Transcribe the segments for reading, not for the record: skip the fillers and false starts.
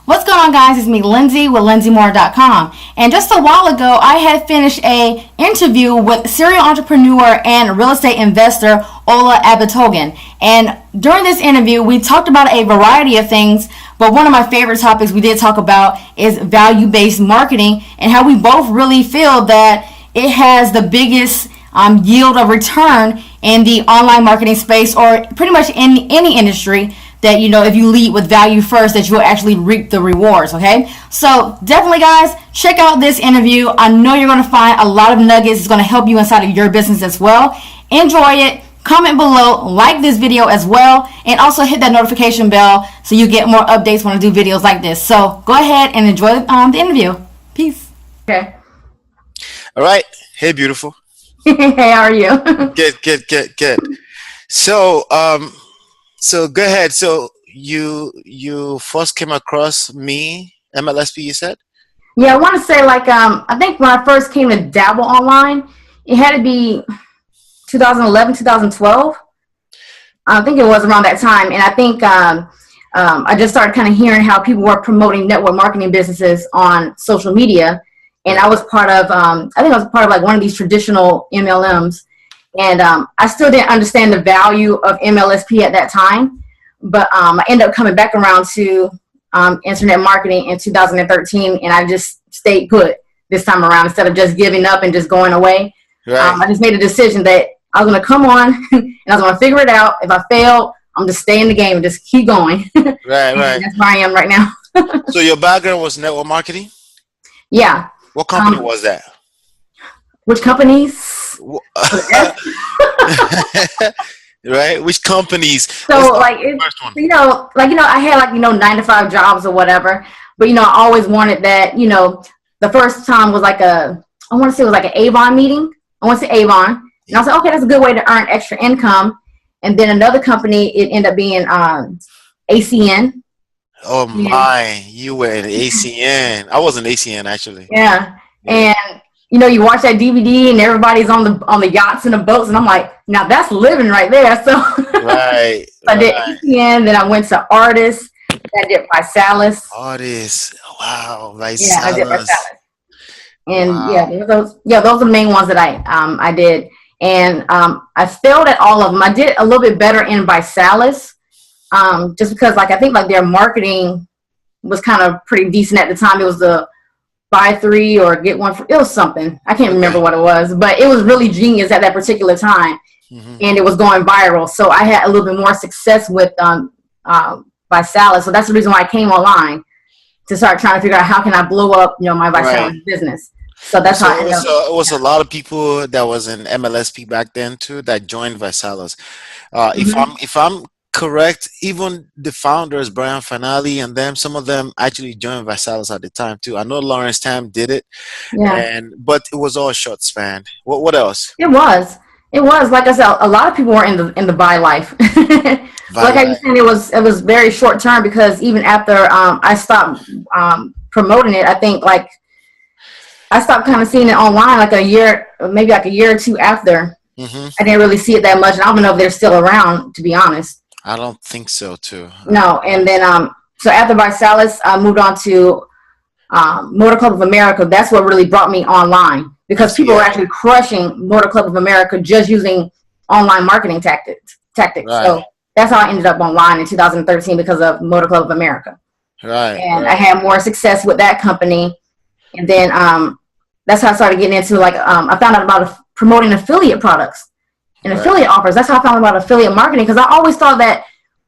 What's going on, guys? It's me, Linsay, with LindsayMoore.com. And just a while ago, I had finished a interview with serial entrepreneur and real estate investor Ola Abitogun. And during this interview, we talked about a variety of things, but one of my favorite topics we did talk about is value-based marketing and how we both really feel that it has the biggest yield of return in the online marketing space, or pretty much in any industry, that if you lead with value first, that you'll actually reap the rewards. Okay, so definitely, guys, check out this interview. I know you're going to find a lot of nuggets. It's going to help you inside of your business as well. Enjoy it. Comment below, like this video as well, and also hit that notification bell so you get more updates when I do videos like this. So go ahead and enjoy the interview. Peace. Okay. All right. Hey, beautiful. Hey, how are you? Good. So go ahead. So you first came across me, MLSP, you said? Yeah, I want to say I think when I first came to dabble online, it had to be 2011, 2012. I think it was around that time. And I think I just started kind of hearing how people were promoting network marketing businesses on social media. And I was part of, one of these traditional MLMs. And I still didn't understand the value of MLSP at that time. But I ended up coming back around to internet marketing in 2013. And I just stayed put this time around instead of just giving up and just going away. Right. I just made a decision that I was going to come on and I was going to figure it out. If I fail, I'm just stay in the game and just keep going. Right. That's where I am right now. So your background was network marketing? Yeah. What company was that? Which companies? Right? Which companies? So I had 9-to-5 jobs or whatever, but I always wanted that. The first time was I want to say it was like an Avon meeting. I want to say Avon. And I was like, okay, that's a good way to earn extra income. And then another company, it ended up being ACN. Oh my, you were in ACN. I was in ACN actually. Yeah. And you watch that DVD and everybody's on the yachts and the boats, and I'm like, now that's living right there. So right. I did ACN, then I went to Artist. I did Visalis. Artist. Wow. Visalis. Yeah, I did Visalis. And wow. those are the main ones that I did. And I failed at all of them. I did a little bit better in Visalis, just because I think their marketing was kind of pretty decent at the time. It was the buy 3 or get 1 free. It was something. I can't remember what it was, but it was really genius at that particular time. Mm-hmm. And it was going viral. So I had a little bit more success with Visalis. So that's the reason why I came online, to start trying to figure out how can I blow up, my Visalis business. So that's how I ended up. So it was a lot of people that was in MLSP back then too that joined Visalis. If I'm correct, even the founders, Brian Fanali and them, some of them actually joined Visalis at the time too. I know Lawrence Tam did it, but it was all short span. What else? It was. Like I said, a lot of people were in the buy life. Like I was saying, it was very short term, because even after I stopped promoting it, I think I stopped kind of seeing it online maybe a year or two after. Mm-hmm. I didn't really see it that much, and I don't know if they're still around, to be honest. I don't think so too. No, and then so after Visalis, I moved on to Motor Club of America. That's what really brought me online, because people were actually crushing Motor Club of America just using online marketing tactics. Right. So that's how I ended up online in 2013, because of Motor Club of America. Right. And I had more success with that company. And then that's how I started getting into I found out about promoting affiliate products and affiliate offers. That's how I found out about affiliate marketing, because I always thought that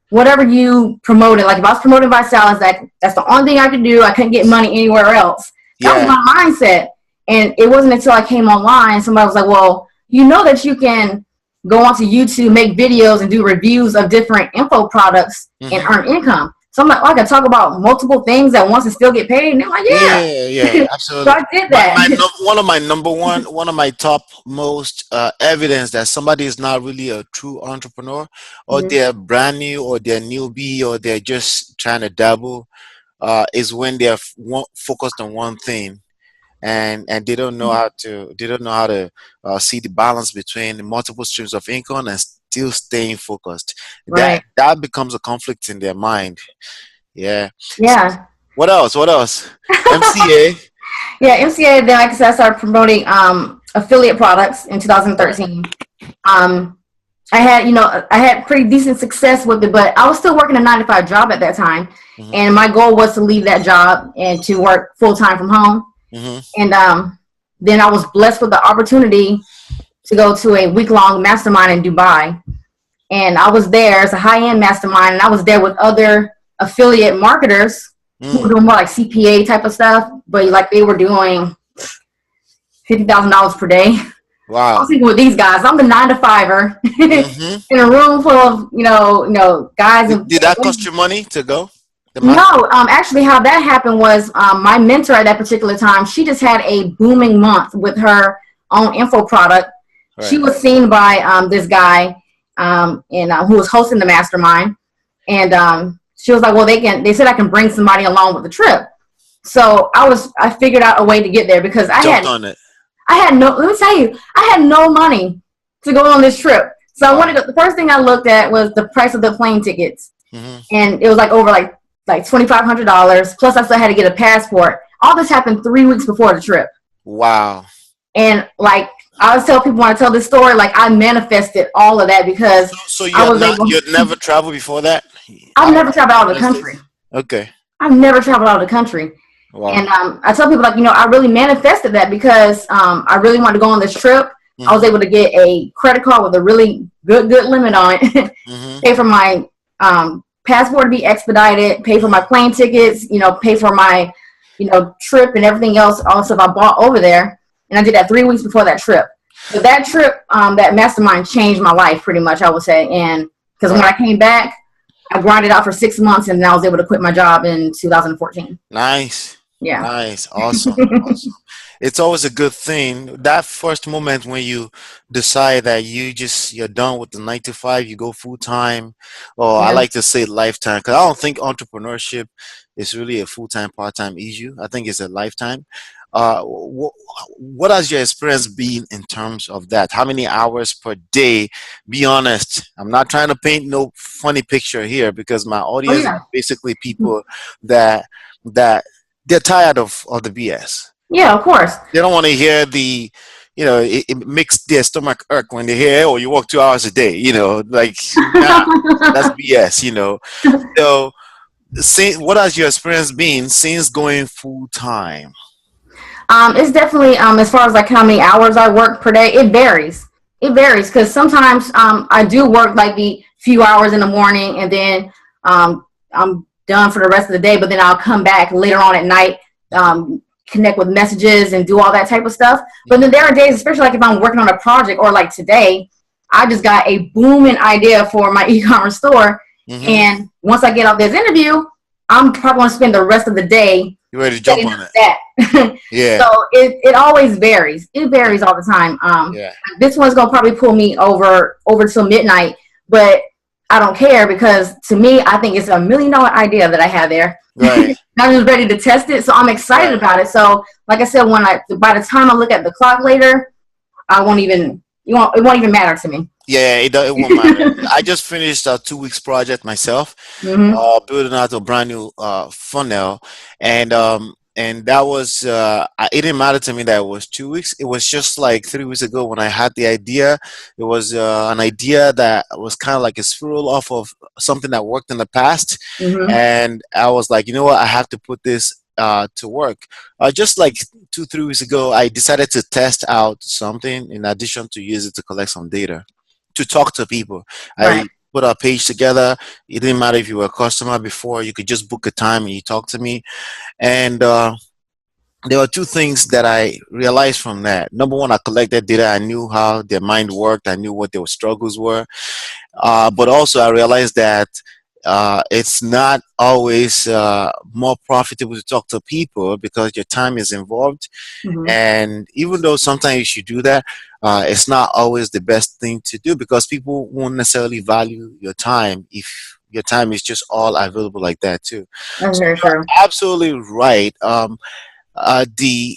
whatever you promoted, if I was promoting Visalis, that's the only thing I could do. I couldn't get money anywhere else. That was my mindset. And it wasn't until I came online, somebody was like, well, that you can go onto YouTube, make videos, and do reviews of different info products and earn income. So I'm like, I can talk about multiple things at once and still get paid. And they're like, yeah, absolutely. So I did that. One of my top most evidence that somebody is not really a true entrepreneur, or they're brand new, or they're newbie, or they're just trying to dabble, is when they're focused on one thing. And they don't know how to see the balance between the multiple streams of income and still staying focused. Right. That becomes a conflict in their mind. Yeah. Yeah. What else? What else? MCA. Yeah, MCA. Then, like I said, I started promoting affiliate products in Right. 2013. I had pretty decent success with it, but I was still working a 9 to 5 job at that time, Mm-hmm. and my goal was to leave that job and to work full time from home. Mm-hmm. And then I was blessed with the opportunity to go to a week long mastermind in Dubai, and I was there as a high end mastermind, and I was there with other affiliate marketers who were Mm. doing more like CPA type of stuff, but like they were doing $50,000 per day. I was Wow. thinking with these guys, I'm the 9 to 5er Mm-hmm. in a room full of guys Did that cost you money to go? The no, master. actually, how that happened was my mentor at that particular time. She just had a booming month with her own info product. She Right. was seen by this guy who was hosting the mastermind, and she was like, "Well, they said I can bring somebody along with the trip." So I figured out a way to get there because Jumped on it. I had no. Let me tell you, I had no money to go on this trip. So I wanted Wow. to. The first thing I looked at was the price of the plane tickets, Mm-hmm. and it was like over like $2,500. Plus, I still had to get a passport. All this happened 3 weeks before the trip, Wow. and like I always tell people when I tell this story, like I manifested all of that because So I was able. you had never traveled before that? I've Out never of traveled out the of the United country. States? Okay. I've never traveled out of the country. Wow. And I tell people, like, I really manifested that because I really wanted to go on this trip. I was Mm-hmm. able to get a credit card with a really good limit on it, Mm-hmm. pay for my passport to be expedited, pay for my plane tickets, pay for my, trip and everything else, all stuff I bought over there. And I did that 3 weeks before that trip. But that trip, that mastermind changed my life pretty much, I would say. And because when Right. I came back, I grinded out for 6 months and then I was able to quit my job in 2014. Nice. Yeah. Nice. Awesome. Awesome. It's always a good thing. That first moment when you decide that you're done with the 9 to 5, you go full time, or I Yeah. like to say lifetime, because I don't think entrepreneurship is really a full time, part time issue. I think it's a lifetime. What has your experience been in terms of that? How many hours per day? Be honest. I'm not trying to paint no funny picture here because my Oh, audience yeah. are basically people that that they're tired of the BS. Yeah, of course. They don't want to hear it makes their stomach irk when they hear, oh, you work 2 hours a day, like, nah, that's BS. So, what has your experience been since going full time? It's definitely as far as like how many hours I work per day, it varies. It varies because sometimes I do work like the few hours in the morning and then I'm done for the rest of the day. But then I'll come back later on at night, connect with messages and do all that type of stuff. But then there are days, especially like if I'm working on a project or like today, I just got a booming idea for my e-commerce store. Mm-hmm. And once I get off this interview, I'm probably going to spend the rest of the day You ready to jump setting on up it? that. Yeah, So it always varies. It varies all the time. yeah, This one's gonna probably pull me over till midnight, but I don't care because to me, I think it's $1 million idea that I have there. right, I'm just ready to test it, so I'm excited right. about it. So, like I said, by the time I look at the clock later, it won't even matter to me. Yeah, it won't matter. I just finished a 2 weeks project myself, Mm-hmm. building out a brand new funnel, and that was it didn't matter to me that it was 2 weeks. It was just like 3 weeks ago when I had the idea. It was an idea that was kind of like a spiral off of something that worked in the past, Mm-hmm. and I was like, you know what, I have to put this to work. Just like 2 3 weeks ago, I decided to test out something in addition to use it to collect some data to talk to people. Right. I put a page together. It didn't matter if you were a customer before, you could just book a time and you talk to me. And there were two things that I realized from that. Number one, I collected data. I knew how their mind worked. I knew what their struggles were. But also, I realized that it's not always more profitable to talk to people because your time is involved. Mm-hmm. And even though sometimes you should do that, it's not always the best thing to do because people won't necessarily value your time if your time is just all available like that too. That's So very you're true. absolutely right. The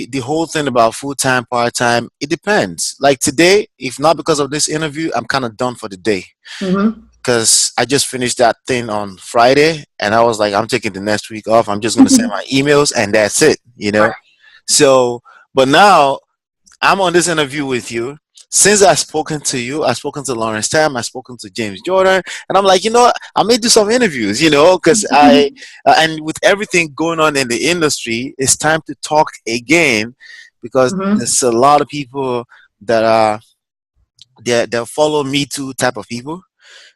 the whole thing about full time, part time, it depends. Like today, if not because of this interview, I'm kind of done for the day. Mm-hmm. because I just finished that thing on Friday, and I was like, I'm taking the next week off. I'm just gonna send my emails, and that's it. Right. So, but now I'm on this interview with you. Since I've spoken to you, I've spoken to Lawrence Tam, I've spoken to James Jordan, and I'm like, I may do some interviews, because and with everything going on in the industry, it's time to talk again, because Mm-hmm. there's a lot of people that are that follow Me Too type of people.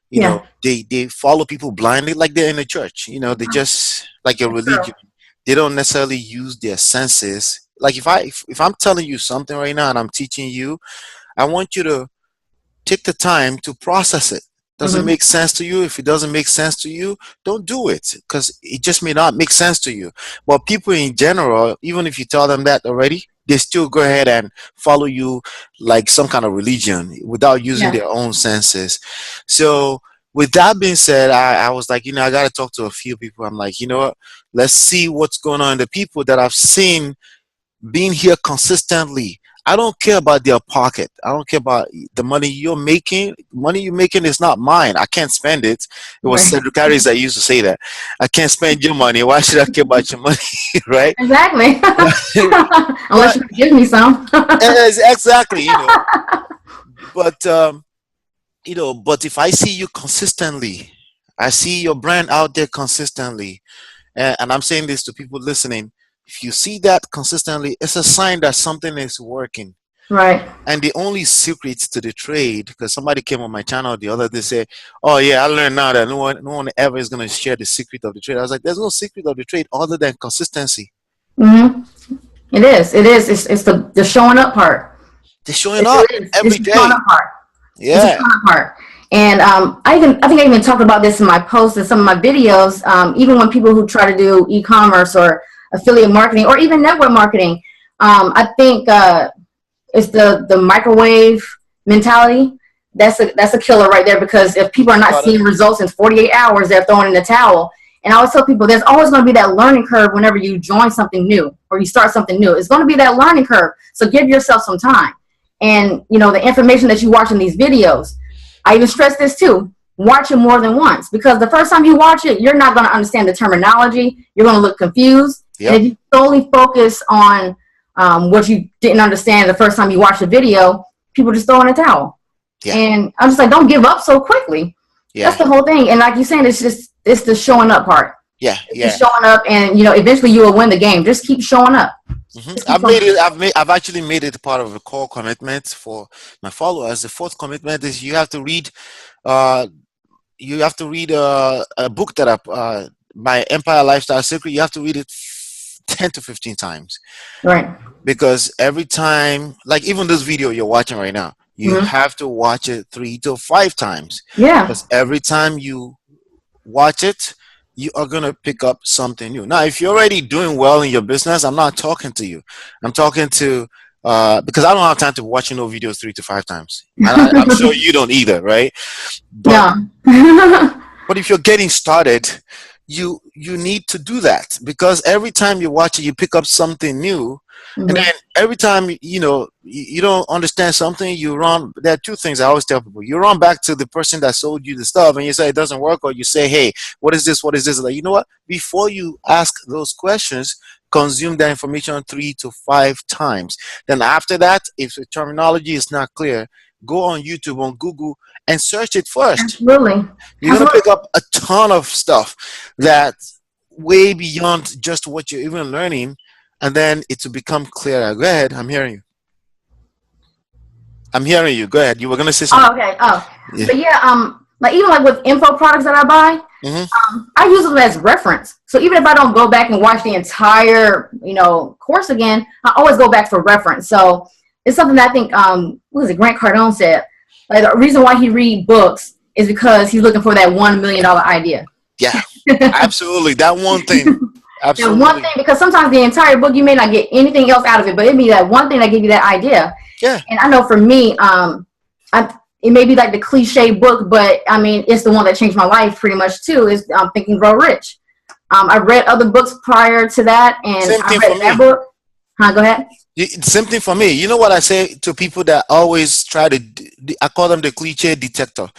Yeah. They follow people blindly, like they're in the church. They just like a That's true. religion. They don't necessarily use their senses. Like if I'm telling you something right now and I'm teaching you, I want you to take the time to process it. Does it Mm-hmm. make sense to you? If it doesn't make sense to you, don't do it, because it just may not make sense to you. But people in general, even if you tell them that already, they still go ahead and follow you like some kind of religion without using Yeah. their own senses. So, with that being said, I was like, I got to talk to a few people. I'm like, you know what? Let's see what's going on. The people that I've seen being here consistently. I don't care about their pocket. I don't care about the money you're making. Money you're making is not mine. I can't spend it. It was Right. secretaries that used to say that. I can't spend your money. Why should I care about your money? Right? Exactly. Unless But you give me some. exactly, But but if I see you consistently, I see your brand out there consistently, and I'm saying this to people listening. If you see that consistently, it's a sign that something is working. Right. And the only secret to the trade, because somebody came on my channel the other day, say, "Oh yeah, I learned now that no one ever is gonna share the secret of the trade." I was like, "There's no secret of the trade other than consistency." Mm-hmm. It is. It is. It's the showing up part. They're showing It up really is. It's every the showing day. up part. It's a Yeah. showing up part. And I think I even talked about this in my posts and some of my videos. Even when people who try to do e-commerce or affiliate marketing or even network marketing, I think it's the microwave mentality. That's a killer right there, because if people are not Got it. seeing results in 48 hours, they're throwing in the towel. And I always tell people there's always going to be that learning curve whenever you join something new or you start something new. It's going to be that learning curve. So give yourself some time. And the information that you watch in these videos, I even stress this too. Watch it more than once, because the first time you watch it, you're not going to understand the terminology. You're going to look confused. And Yep. if you solely focus on what you didn't understand the first time you watched the video, people just throw in a towel. Yeah. And I'm just like, don't give up so quickly. That's Yeah. the whole thing. And like you're saying, it's the showing up part. Yeah. It's Yeah. just showing up, and eventually you will win the game. Just keep showing up. Just keep I've showing made it. up. I've actually made it part of a core commitment for my followers. The fourth commitment is you have to read. Uh, you have to read a book that my Empire Lifestyle Secret. You have to read it 10 to 15 times, Right. because every time, like even this video you're watching right now, you Mm-hmm. have to watch it 3 to 5 times, Yeah. because every time you watch it, you are going to pick up something new. Now, if you're already doing well in your business, I'm not talking to you. I'm talking to, because I don't have time to watch videos 3 to 5 times. And I'm sure you don't either, right? But No. but if you're getting started, you need to do that, because every time you watch it, you pick up something new. And Mm-hmm. then every time you don't understand something, you run. There are two things I always tell people: you run back to the person that sold you the stuff, and you say it doesn't work, or you say, "Hey, what is this? What is this?" Like, you know what? Before you ask those questions, consume that information 3 to 5 times. Then after that, if the terminology is not clear, go on YouTube, on Google, and search it first. Absolutely. You're gonna Absolutely. pick up a ton of stuff that way beyond just what you're even learning, and then it will become clearer. Go ahead, I'm hearing you. I'm hearing you. Go ahead. You were gonna say Oh, something. okay. Oh, Yeah. but yeah. Like even like with info products that I buy, Hmm. I use them as reference. So even if I don't go back and watch the entire, course again, I always go back for reference. So it's something that I think, what was it, Grant Cardone said, like the reason why he read books is because he's looking for that $1 million idea. Yeah. Absolutely. That one thing. That one Absolutely. thing, because sometimes the entire book you may not get anything else out of it, but it'd be that one thing that give you that idea. Yeah. And I know for me, it may be like the cliche book, but I mean, it's the one that changed my life pretty much too. Is Think and Grow Rich. I read other books prior to that, and Same I thing read for that me. book. Go ahead. Same thing for me. You know what I say to people that always try to, I call them the cliche detector.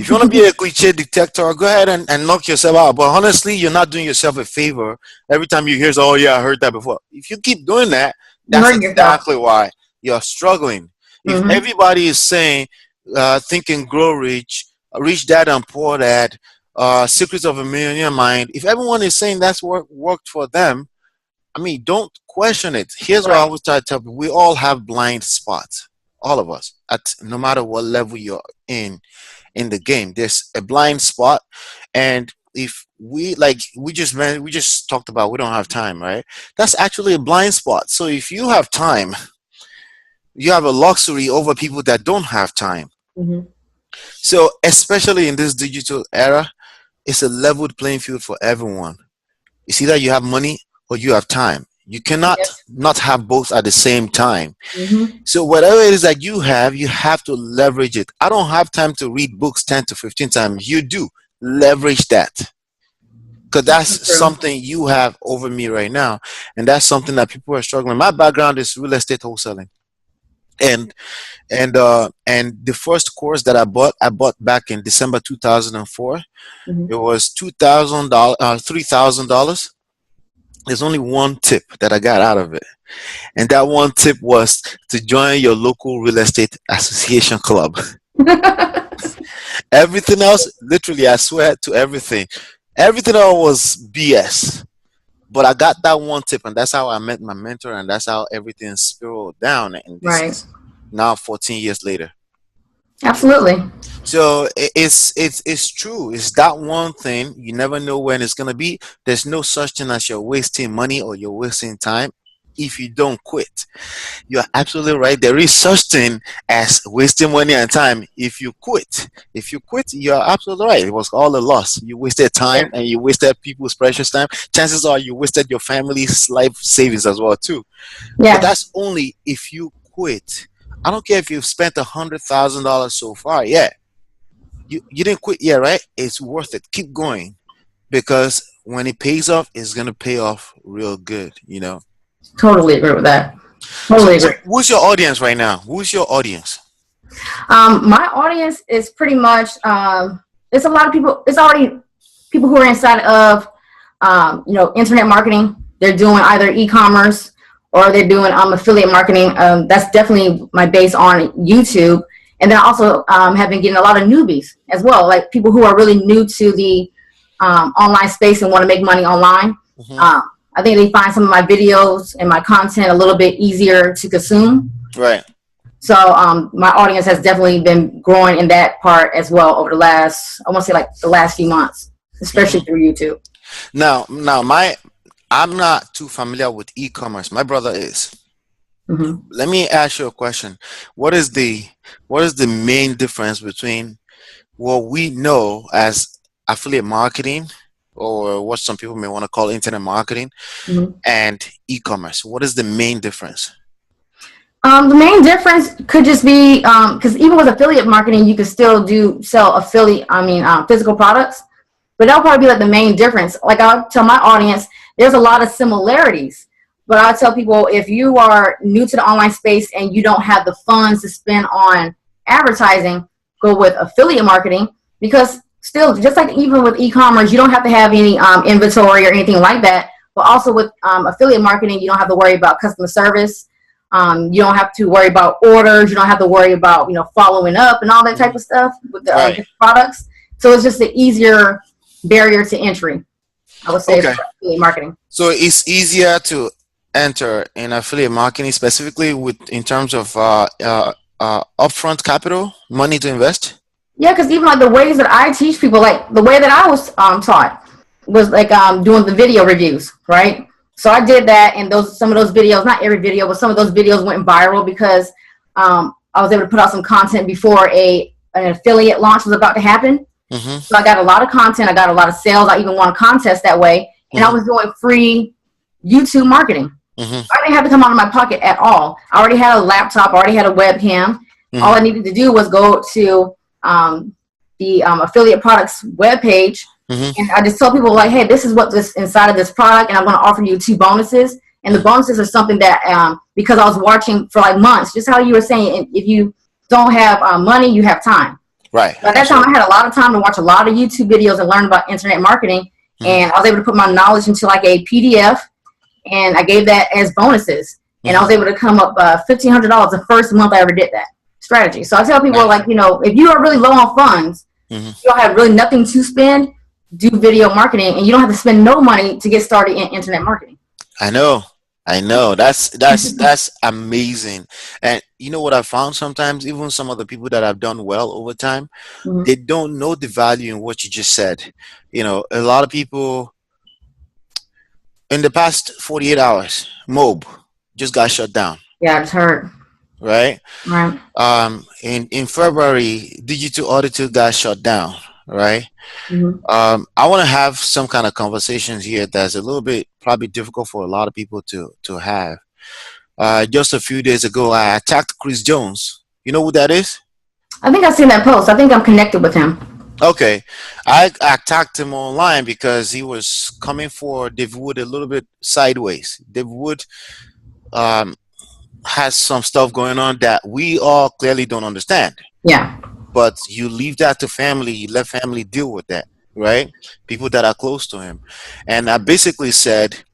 If you want to be a cliche detector, go ahead and knock yourself out. But honestly, you're not doing yourself a favor every time you hear, oh yeah, I heard that before. If you keep doing that, You that's hurt yourself. exactly why you're struggling. If Mm-hmm. everybody is saying, think and grow rich, rich dad and poor dad, secrets of a millionaire mind, if everyone is saying that's what worked for them, I mean, don't question it. Here's what I Right. always try to tell people: we all have blind spots, all of us. At no matter what level you're in the game, there's a blind spot, and if we we just talked about we don't have time, right? That's actually a blind spot. So if you have time, you have a luxury over people that don't have time. Mm-hmm. So especially in this digital era, it's a leveled playing field for everyone. You see that you have money or you have time. You cannot Yes. not have both at the same time. Mm-hmm. So whatever it is that you have to leverage it. I don't have time to read books 10 to 15 times. You do. Leverage that. Because that's True. something you have over me right now. And that's something that people are struggling. My background is real estate wholesaling. And and the first course that I bought back in December 2004. Mm-hmm. It was $2,000, $3,000. There's only one tip that I got out of it. And that one tip was to join your local real estate association club. Everything else, literally, I swear to everything. Everything else was BS. But I got that one tip, and that's how I met my mentor, and that's how everything spiraled down. And this Right. is now 14 years later. Absolutely. So it's true. It's that one thing. You never know when it's gonna be. There's no such thing as you're wasting money or you're wasting time if you don't quit. You're absolutely right. There is such thing as wasting money and time if you quit. If you quit, you're absolutely right. It was all a loss. You wasted Yeah. time and you wasted people's precious time. Chances are you wasted your family's life savings as well too. But Yeah. that's only if you quit. I don't care if you've spent $100,000 so far. Yeah, you didn't quit yet, right? It's worth it. Keep going because when it pays off, it's gonna pay off real good. Totally agree with that. So Totally agree. who's your audience right now? Who's your audience? My audience is pretty much it's a lot of people. It's already people who are inside of internet marketing. They're doing either e-commerce or they're doing affiliate marketing. That's definitely my base on YouTube. And then I also have been getting a lot of newbies as well, like people who are really new to the online space and want to make money online. Hmm. I think they find some of my videos and my content a little bit easier to consume. Right. So my audience has definitely been growing in that part as well over the last, I want to say like the last few months, especially through YouTube. Now, I'm not too familiar with e-commerce. My brother is. Mm-hmm. Let me ask you a question. What is the main difference between what we know as affiliate marketing, or what some people may want to call internet marketing, Mm-hmm. and e-commerce? What is the main difference? The main difference could just be because even with affiliate marketing, you can still sell physical products, but that'll probably be like the main difference. Like I'll tell my audience, there's a lot of similarities, but I'll tell people if you are new to the online space and you don't have the funds to spend on advertising, go with affiliate marketing because still, just like even with e-commerce, you don't have to have any inventory or anything like that. But also with affiliate marketing, you don't have to worry about customer service. You don't have to worry about orders. You don't have to worry about, following up and all that type of stuff with the Right. different products. So it's just an easier barrier to entry, I would say, Okay. for affiliate marketing. So it's easier to enter in affiliate marketing, specifically in terms of upfront capital, money to invest. Yeah, because even like the ways that I teach people, like the way that I was taught was like doing the video reviews, right? So I did that, and some of those videos, not every video, but some of those videos went viral because I was able to put out some content before an affiliate launch was about to happen. Mm-hmm. So I got a lot of content. I got a lot of sales. I even won a contest that way. And I was doing free YouTube marketing. Mm-hmm. I didn't have to come out of my pocket at all. I already had a laptop. I already had a webcam. Mm-hmm. All I needed to do was go to the affiliate products webpage. Mm-hmm. And I just tell people like, hey, this is what this inside of this product. And I'm going to offer you 2 bonuses. And the bonuses are something that, because I was watching for like months, just how you were saying, if you don't have money, you have time. Right. At that time, I had a lot of time to watch a lot of YouTube videos and learn about internet marketing. And I was able to put my knowledge into like a PDF, and I gave that as bonuses. And I was able to come up $1,500 the first month I ever did that strategy. So I tell people, like, you know, if you are really low on funds, you don't have really nothing to spend, do video marketing, and you don't have to spend no money to get started in internet marketing. I know. That's amazing. And you know what I found sometimes, even some of the people that have done well over time, they don't know the value in what you just said. You know, a lot of people in the past 48 hours, Mob just got shut down. Yeah, I just heard. Right. Right. In February, Digital Auditor got shut down. Right. I want to have some kind of conversations here that's a little bit probably difficult for a lot of people to have. Just a few days ago, I attacked Chris Jones. You know who that is? I think I've seen that post. I think I'm connected with him. Okay. I attacked him online because he was coming for David Wood a little bit sideways. David Wood has some stuff going on that we all clearly don't understand. Yeah. But you leave that to family. You let family deal with that, right? People that are close to him. And I basically said,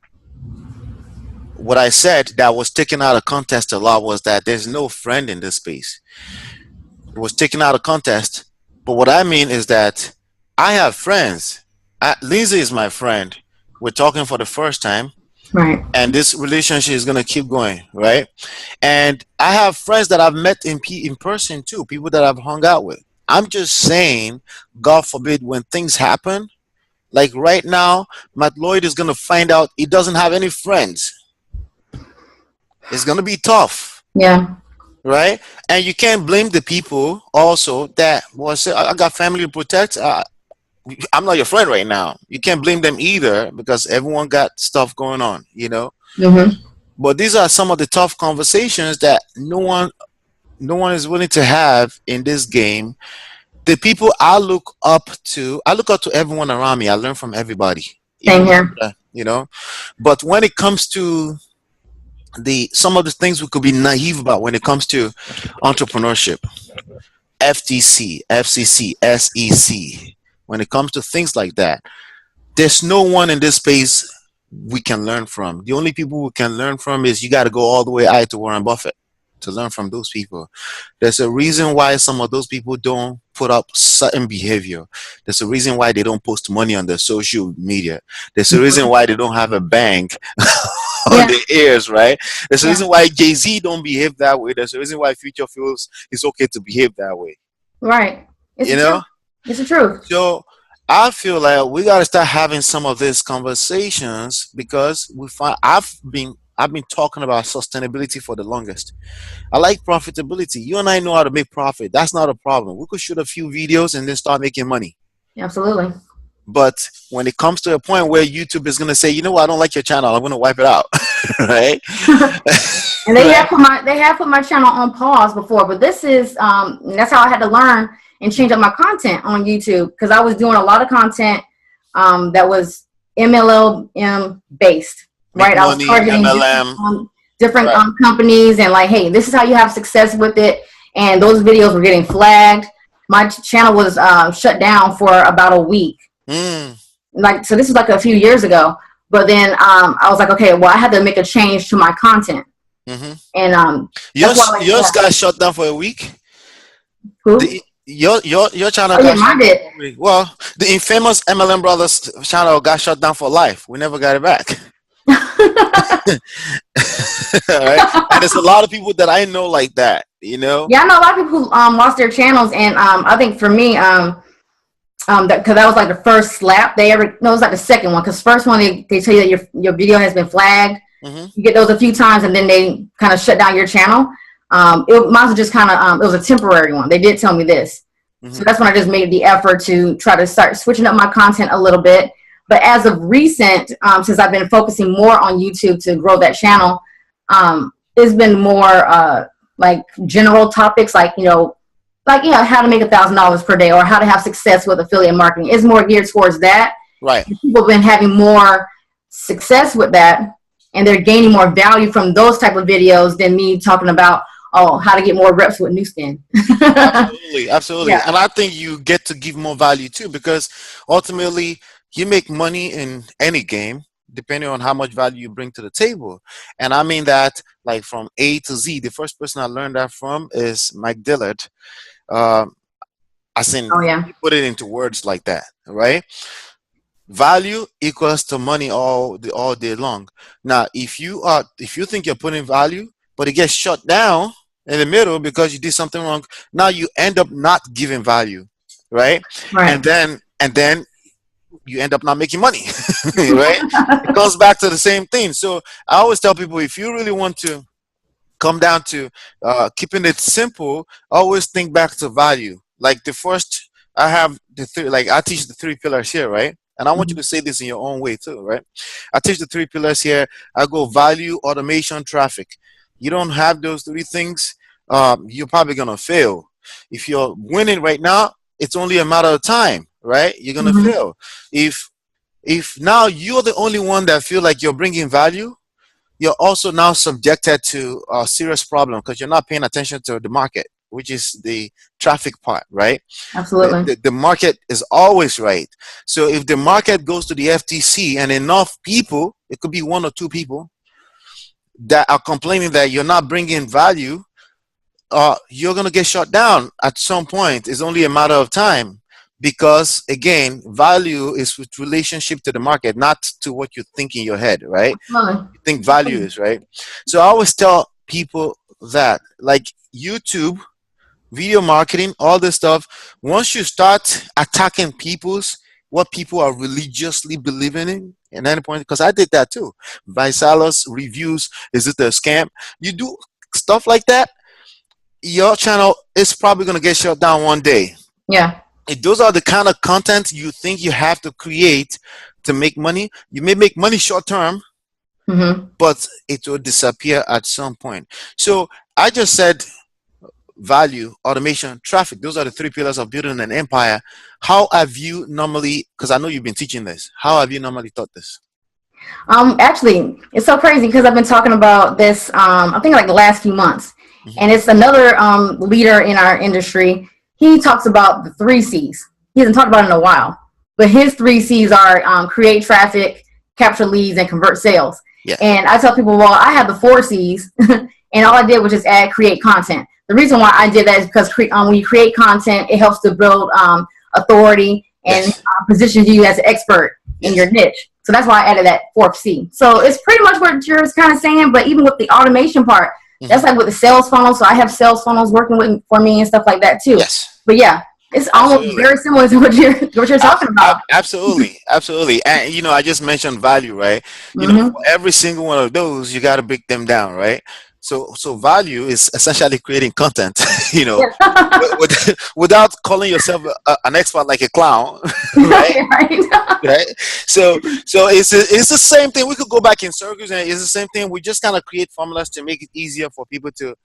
what I said that was taken out of context a lot was that there's no friend in this space. It was taken out of context. But what I mean is that I have friends. Linsay is my friend. We're talking for the first time. Right. And this relationship is going to keep going, right? And I have friends that I've met in person too, people that I've hung out with. I'm just saying, God forbid, when things happen, like right now, Matt Lloyd is going to find out he doesn't have any friends. It's going to be tough. Yeah. Right? And you can't blame the people also that, well, say, I got family to protect. I'm not your friend right now. You can't blame them either because everyone got stuff going on, you know. But these are some of the tough conversations that no one is willing to have in this game. The people I look up to everyone around me. I learn from everybody. Same here. You know, but when it comes to some of the things we could be naive about when it comes to entrepreneurship, FTC, FCC, SEC. When it comes to things like that, there's no one in this space we can learn from. The only people we can learn from is you got to go all the way to Warren Buffett to learn from those people. There's a reason why some of those people don't put up certain behavior. There's a reason why they don't post money on their social media. There's a reason why they don't have a bank on their ears, right? There's a reason why Jay-Z don't behave that way. There's a reason why Future feels it's okay to behave that way. Right. You know? It's the truth. So I feel like we got to start having some of these conversations because I've been talking about sustainability for the longest. I like profitability. You and I know how to make profit. That's not a problem. We could shoot a few videos and then start making money. Absolutely. But when it comes to a point where YouTube is going to say, you know what, I don't like your channel, I'm going to wipe it out, right? And they have put my channel on pause before, but this is that's how I had to learn and change up my content on YouTube because I was doing a lot of content that was MLM based, right? I was targeting different companies and like, hey, this is how you have success with it. And those videos were getting flagged. My channel was shut down for about a week. Like, so this was like a few years ago. But then I was like, okay, well, I had to make a change to my content. And yours got shut down for a week. Who? Your channel got shut down. Well, the infamous MLM Brothers channel got shut down for life. We never got it back. Right? And there's a lot of people that I know like that, you know. Yeah, I know a lot of people who lost their channels, and I think for me, because that was like the first slap they ever. No, it was like the second one. Because first one they tell you that your video has been flagged. You get those a few times, and then they kind of shut down your channel. Mine was just kind of it was a temporary one. They did tell me this, so that's when I just made the effort to try to start switching up my content a little bit. But as of recent, since I've been focusing more on YouTube to grow that channel, it's been more like general topics, like how to make $1,000 per day or how to have success with affiliate marketing. It's more geared towards that. Right. People have been having more success with that, and they're gaining more value from those type of videos than me talking about, oh, how to get more reps with new skin. Absolutely, absolutely. Yeah. And I think you get to give more value too, because ultimately you make money in any game depending on how much value you bring to the table. And I mean that like from A to Z. The first person I learned that from is Mike Dillard. Um, as in, Oh yeah. he put it into words like that, right? Value equals to money all day long. Now, if you think you're putting value, but it gets shut down in the middle because you did something wrong, now you end up not giving value, right? Right. And then you end up not making money, right? It comes back to the same thing. So I always tell people, if you really want to come down to keeping it simple, always think back to value. Like the first, I have the three, like I teach the three pillars here, right? And I want you Mhm. to say this in your own way too, right? I teach the three pillars here. I go value, automation, traffic. You don't have those three things, you're probably gonna fail. If you're winning right now, it's only a matter of time, right? You're gonna Mhm. fail. If now you're the only one that feel like you're bringing value, you're also now subjected to a serious problem because you're not paying attention to the market, which is the traffic part, right? The, Absolutely. the, the market is always right. So if the market goes to the FTC and enough people, it could be one or two people that are complaining that you're not bringing value, you're going to get shut down at some point. It's only a matter of time, because again, value is with relationship to the market, not to what you think in your head, right? Absolutely. You think value is, right? So I always tell people that, like YouTube, video marketing, all this stuff, once you start attacking people's what people are religiously believing in, and any point, because I did that too. Visalos reviews, is it a scam? You do stuff like that, your channel is probably going to get shut down one day. Yeah. If those are the kind of content you think you have to create to make money, you may make money short term, Mhm. but it will disappear at some point. So I just said value, automation, traffic. Those are the three pillars of building an empire. How have you normally, because I know you've been teaching this, how have you normally taught this? Actually, it's so crazy because I've been talking about this, I think like the last few months. Mhm. And it's another leader in our industry. He talks about the three C's. He hasn't talked about it in a while, but his three C's are create traffic, capture leads, and convert sales. Yes. And I tell people, well, I have the four C's, and all I did was just add create content. The reason why I did that is because when you create content, it helps to build authority and Yes. positions you as an expert in Yes. your niche. So that's why I added that fourth C. So it's pretty much what you're kind of saying, but even with the automation part, that's Mhm. like with the sales funnels. So I have sales funnels working with for me and stuff like that too. Yes. But yeah, it's almost Absolutely. very similar to what you're talking about. Absolutely, absolutely. And I just mentioned value, right? Mm-hmm. For every single one of those, you got to break them down, right? So value is essentially creating content, Yeah. without calling yourself an expert like a clown, right? Right. Right. So it's the same thing. We could go back in circles, and it's the same thing. We just kind of create formulas to make it easier for people to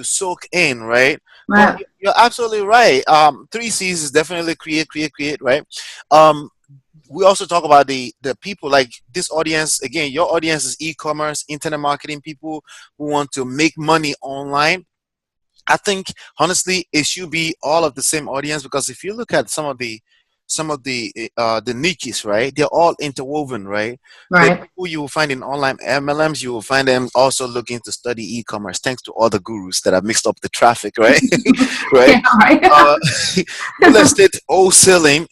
soak in, right? But Right. you're absolutely right. Three C's is definitely create, create, create, right? Um, we also talk about the people, like this audience. Again, your audience is e-commerce, internet marketing, people who want to make money online. I think honestly, it should be all of the same audience, because if you look at some of the niches, right? They're all interwoven, right? The Right. people you will find in online MLMs, you will find them also looking to study e-commerce, thanks to all the gurus that have mixed up the traffic, right? Right? Yeah. Right. Uh, real estate wholesaling.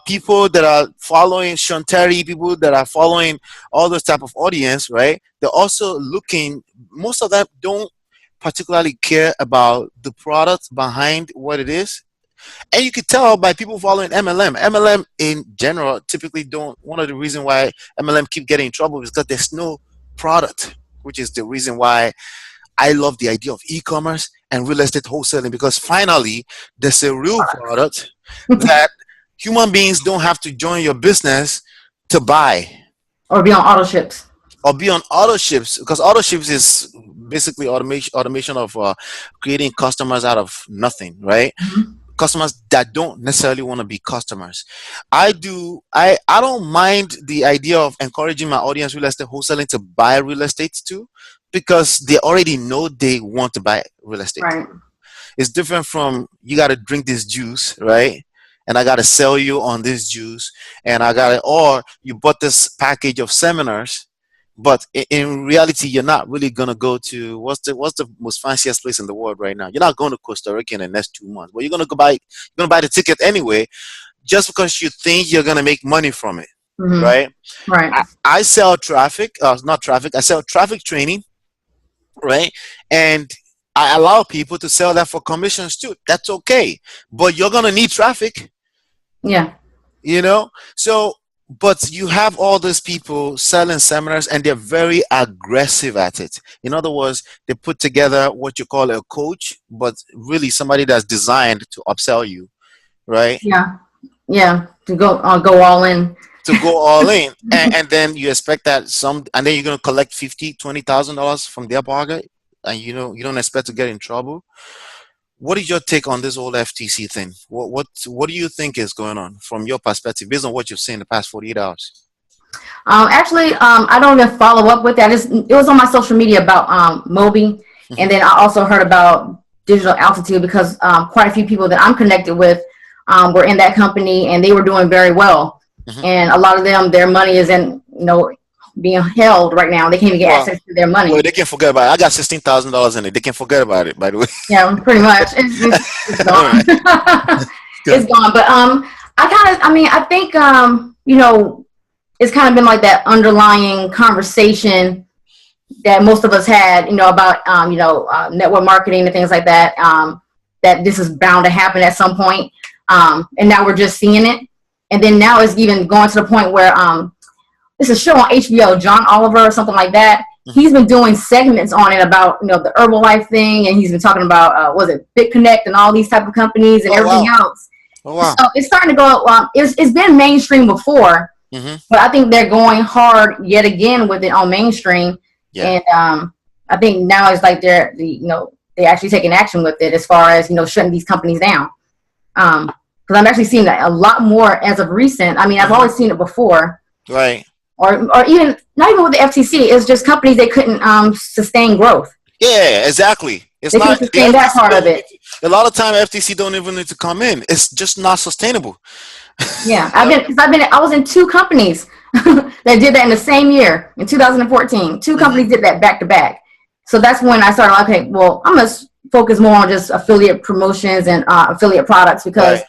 People that are following Shantari, people that are following all those type of audience, right? They're also looking. Most of them don't particularly care about the product behind what it is, and you could tell by people following MLM. MLM in general typically don't. One of the reasons why MLM keep getting in trouble is because there's no product, which is the reason why I love the idea of e-commerce and real estate wholesaling, because finally there's a real product that human beings don't have to join your business to buy Or be on auto ships. or be on auto ships, because auto ships is basically automation of creating customers out of nothing, right? Mhm. Customers that don't necessarily want to be customers. I don't mind the idea of encouraging my audience real estate wholesaling to buy real estate too, because they already know they want to buy real estate. Right. It's different from you got to drink this juice, right? And I got to sell you on this juice, and I got to, or you bought this package of seminars, but in reality, you're not really gonna go to what's the most fanciest place in the world right now. You're not going to Costa Rica in the next 2 months, but you're gonna buy the ticket anyway, just because you think you're gonna make money from it, Mm-hmm. right? Right. I sell traffic, not traffic. I sell traffic training, right? And I allow people to sell that for commissions too. That's okay, but you're gonna need traffic, Yeah. you know. So, but you have all these people selling seminars, and they're very aggressive at it. In other words, they put together what you call a coach, but really somebody that's designed to upsell you, right? Yeah. Yeah. To go all in. To go all in, and then you expect that and then you're going to collect 50, $20,000 from their pocket, and you don't expect to get in trouble. What is your take on this whole FTC thing? What do you think is going on from your perspective, based on what you've seen in the past 48 hours? Actually, I don't even follow up with that. It was on my social media about Moby, and then I also heard about Digital Altitude because quite a few people that I'm connected with were in that company, and they were doing very well. Hmm. And a lot of them, their money is in, being held right now. They can't even get Well, access to their money. well, they can forget about it. I got $16,000 in it. They can forget about it. By the way. Yeah, pretty much. It's All gone. right. Good. It's gone. But I think it's kind of been like that underlying conversation that most of us had, about network marketing and things like that. That this is bound to happen at some point. And now we're just seeing it. And then now it's even going to the point where there's a show on HBO, John Oliver or something like that. He's been doing segments on it about the Herbalife thing, and he's been talking about was it BitConnect and all these type of companies and everything else. Oh wow. So it's starting to go. It's been mainstream before, but I think they're going hard yet again with it on mainstream. Yeah. And I think now it's like they're actually taking action with it as far as shutting these companies down. Because I'm actually seeing that a lot more as of recent. I mean, I've always seen it before. Right. Or even not even with the FTC, it's just companies that couldn't sustain growth. Yeah, exactly. It's They not couldn't sustain that part of it. A lot of time FTC don't even need to come in. It's just not sustainable. Yeah, I was in two companies that did that in the same year in 2014. Two companies did that back to back. So that's when I started. Okay, well, I'm gonna focus more on just affiliate promotions and affiliate products because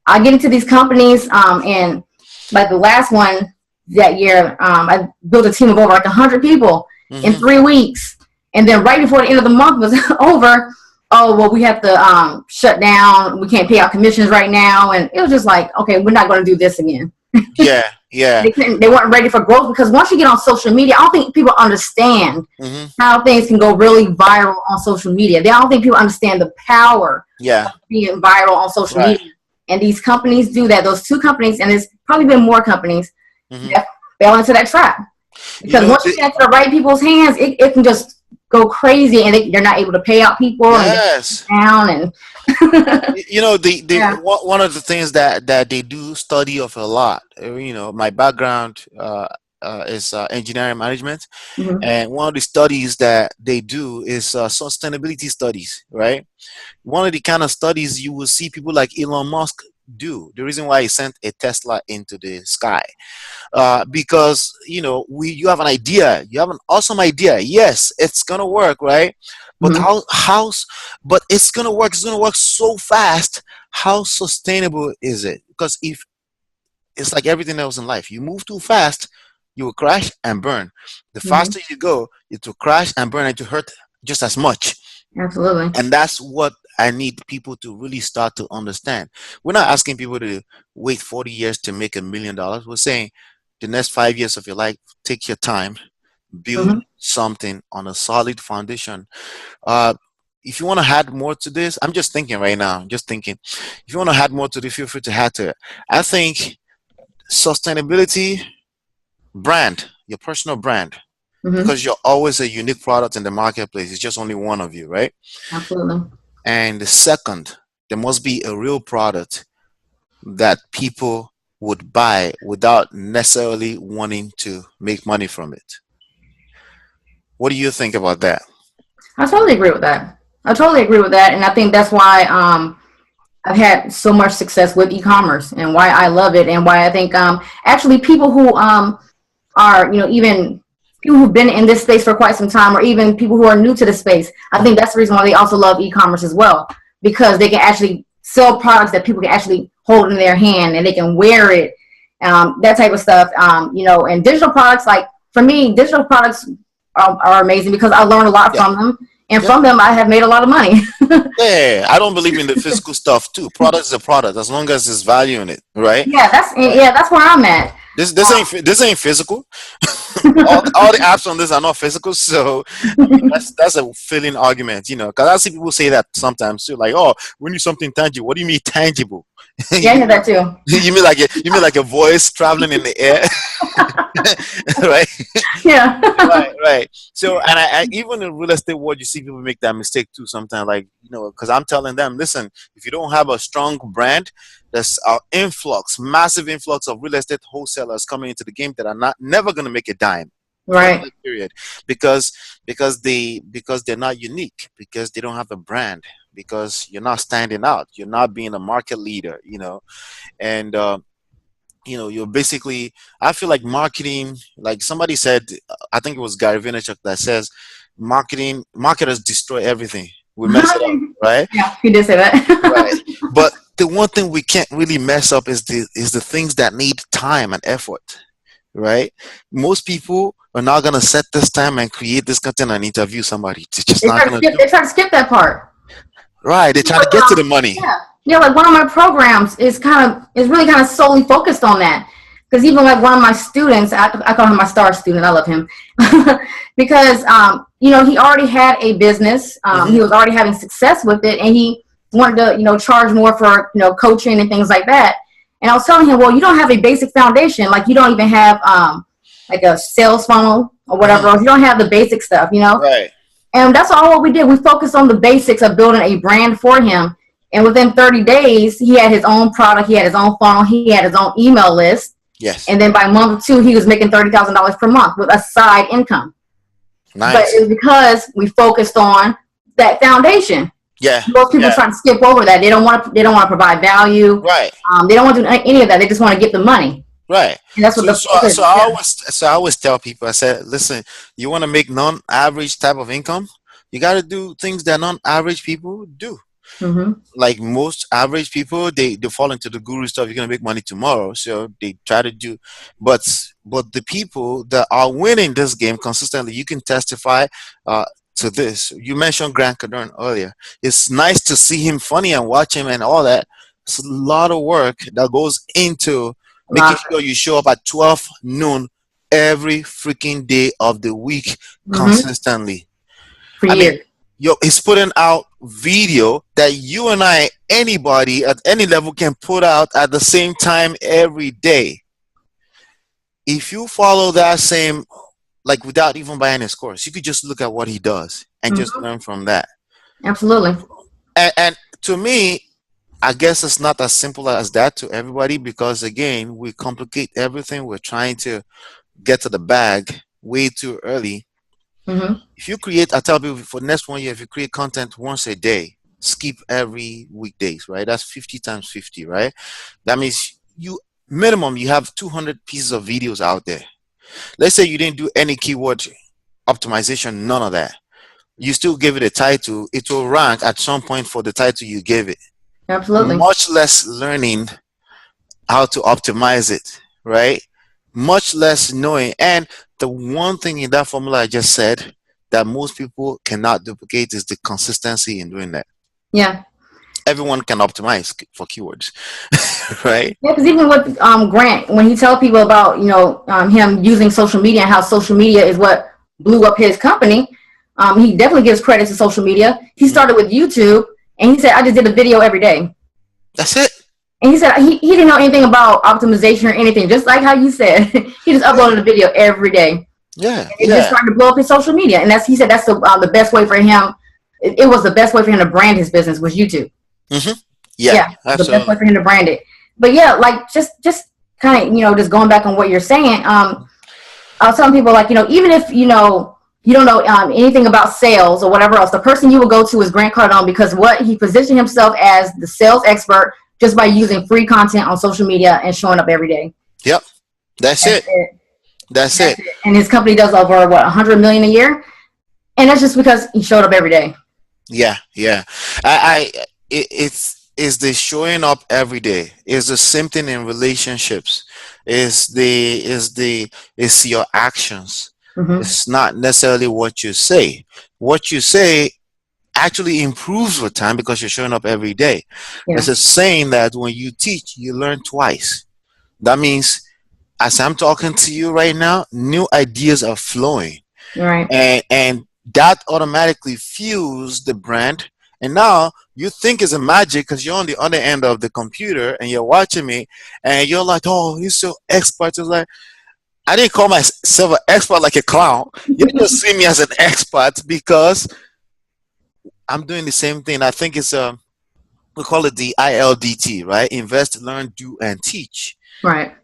I get into these companies and like the last one that year, I built a team of over like 100 people in 3 weeks. And then right before the end of the month was over, oh, well, we have to shut down. We can't pay out commissions right now. And it was just like, okay, we're not going to do this again. Yeah, yeah. They weren't ready for growth because once you get on social media, I don't think people understand how things can go really viral on social media. I don't think people understand the power of being viral on social media. And these companies do that. Those two companies, and there's probably been more companies that fell into that trap. Because once you get into the right people's hands, it can just go crazy, and they're not able to pay out people. Yes. And down and one of the things that they do study of a lot. My background is engineering management, and one of the studies that they do is sustainability studies. Right. One of the kind of studies you will see people like Elon Musk do. The reason why he sent a Tesla into the sky, because you have an idea, you have an awesome idea. Yes, it's gonna work, right? But but it's gonna work. It's gonna work so fast. How sustainable is it? Because if it's like everything else in life, you move too fast, you will crash and burn. The faster you go, it will crash and burn and to hurt just as much. Absolutely. And that's what I need people to really start to understand. We're not asking people to wait 40 years to make $1 million. We're saying the next 5 years of your life, take your time, build something on a solid foundation. If you want to add more to this, I'm just thinking right now, if you want to add more to this, feel free to add to it. I think sustainability, brand, your personal brand, because you're always a unique product in the marketplace. It's just only one of you, right? Absolutely. And the second, there must be a real product that people would buy without necessarily wanting to make money from it. What do you think about that? I totally agree with that. And I think that's why I've had so much success with e-commerce, and why I love it, and why I think actually people who are, even people who've been in this space for quite some time, or even people who are new to the space, I think that's the reason why they also love e-commerce as well, because they can actually sell products that people can actually hold in their hand, and they can wear it, that type of stuff. And digital products, like for me, digital products are amazing because I learned a lot from them. And from them, I have made a lot of money. Yeah, I don't believe in the physical stuff too. Product is a product as long as there's value in it, right? That's where I'm at. This ain't physical. all the apps on this are not physical, so that's a filling argument, because I see people say that sometimes too, like, oh, we need something tangible. What do you mean tangible? Yeah, I hear that too. You mean like a voice traveling in the air? Right? Yeah. Right. So, and I even in real estate world, you see people make that mistake too sometimes, like, because I'm telling them, listen, if you don't have a strong brand, there's an massive influx of real estate wholesalers coming into the game that are never going to make a dime. Right. Period. Because they're not unique, because they don't have a brand, because you're not standing out, you're not being a market leader, and you're basically, I feel like marketing, like somebody said, I think it was Gary Vaynerchuk that says, marketers destroy everything. We mess it up, right? Yeah, he did say that. Right. But the one thing we can't really mess up is the things that need time and effort, right? Most people are not gonna set this time and create this content and interview somebody. It's just not gonna. They try to skip that part. Right. They try to get to the money. Yeah, like one of my programs is really kind of solely focused on that. Because even like one of my students, I call him my star student. I love him because he already had a business. He was already having success with it, and he wanted to charge more for coaching and things like that. And I was telling him, well, you don't have a basic foundation. Like you don't even have like a sales funnel or whatever. You don't have the basic stuff, Right. And that's all what we did. We focused on the basics of building a brand for him. And within 30 days, he had his own product. He had his own funnel. He had his own email list. Yes. And then by month 2, he was making $30,000 per month with a side income. Nice. But it was because we focused on that foundation. Yeah. Most people try to skip over that. They don't want to provide value. Right. They don't want to do any of that. They just want to get the money. Right. And that's what so I always tell people, I said, listen, you want to make non-average type of income, you got to do things that non-average people do. Mm-hmm. Like most average people, they fall into the guru stuff. You're gonna make money tomorrow, so they try to do. But the people that are winning this game consistently, you can testify to this. You mentioned Grant Cardone earlier. It's nice to see him funny and watch him and all that. It's a lot of work that goes into making sure you show up at 12 noon every freaking day of the week consistently. For years. He's putting out video that you and I, anybody at any level, can put out at the same time every day. If you follow that same, like without even buying his course, you could just look at what he does and just learn from that. Absolutely. And to me, I guess it's not as simple as that to everybody, because again, we complicate everything. We're trying to get to the bag way too early. If you create, I tell people for the next 1 year, if you create content once a day, skip every weekdays, right? That's 50 times 50, right? That means you have 200 pieces of videos out there. Let's say you didn't do any keyword optimization, none of that. You still give it a title, it will rank at some point for the title you gave it. Absolutely. Much less learning how to optimize it, right? Much less knowing. And the one thing in that formula I just said that most people cannot duplicate is the consistency in doing that. Yeah. Everyone can optimize for keywords, right? Yeah, because even with Grant, when he tells people about him using social media and how social media is what blew up his company, he definitely gives credit to social media. He started with YouTube, and he said, "I just did a video every day." That's it. And he said he didn't know anything about optimization or anything, just like how you said. He just uploaded a video every day. Yeah. It just started to blow up his social media, and he said that's the best way for him. It was the best way for him to brand his business was YouTube. Yeah, the best way for him to brand it. But yeah, like just kind of just going back on what you're saying. I was telling people, like, even if you don't know anything about sales or whatever else, the person you will go to is Grant Cardone, because what he positioned himself as the sales expert just by using free content on social media and showing up every day. Yep. That's it. That's it. And his company does over what, 100 million a year, and that's just because he showed up every day. Yeah. It's the showing up every day. It's the same thing in relationships. It's your actions. It's not necessarily what you say. What you say actually improves with time because you're showing up every day. It's a saying that when you teach, you learn twice. That means as I'm talking to you right now, new ideas are flowing. Right. And that automatically fuels the brand. And now you think it's a magic because you're on the other end of the computer and you're watching me and you're like, oh, he's so expert. It's like, I didn't call myself an expert like a clown. You just see me as an expert because I'm doing the same thing. I think it's we call it the ILDT, right? Invest, learn, do, and teach. Right.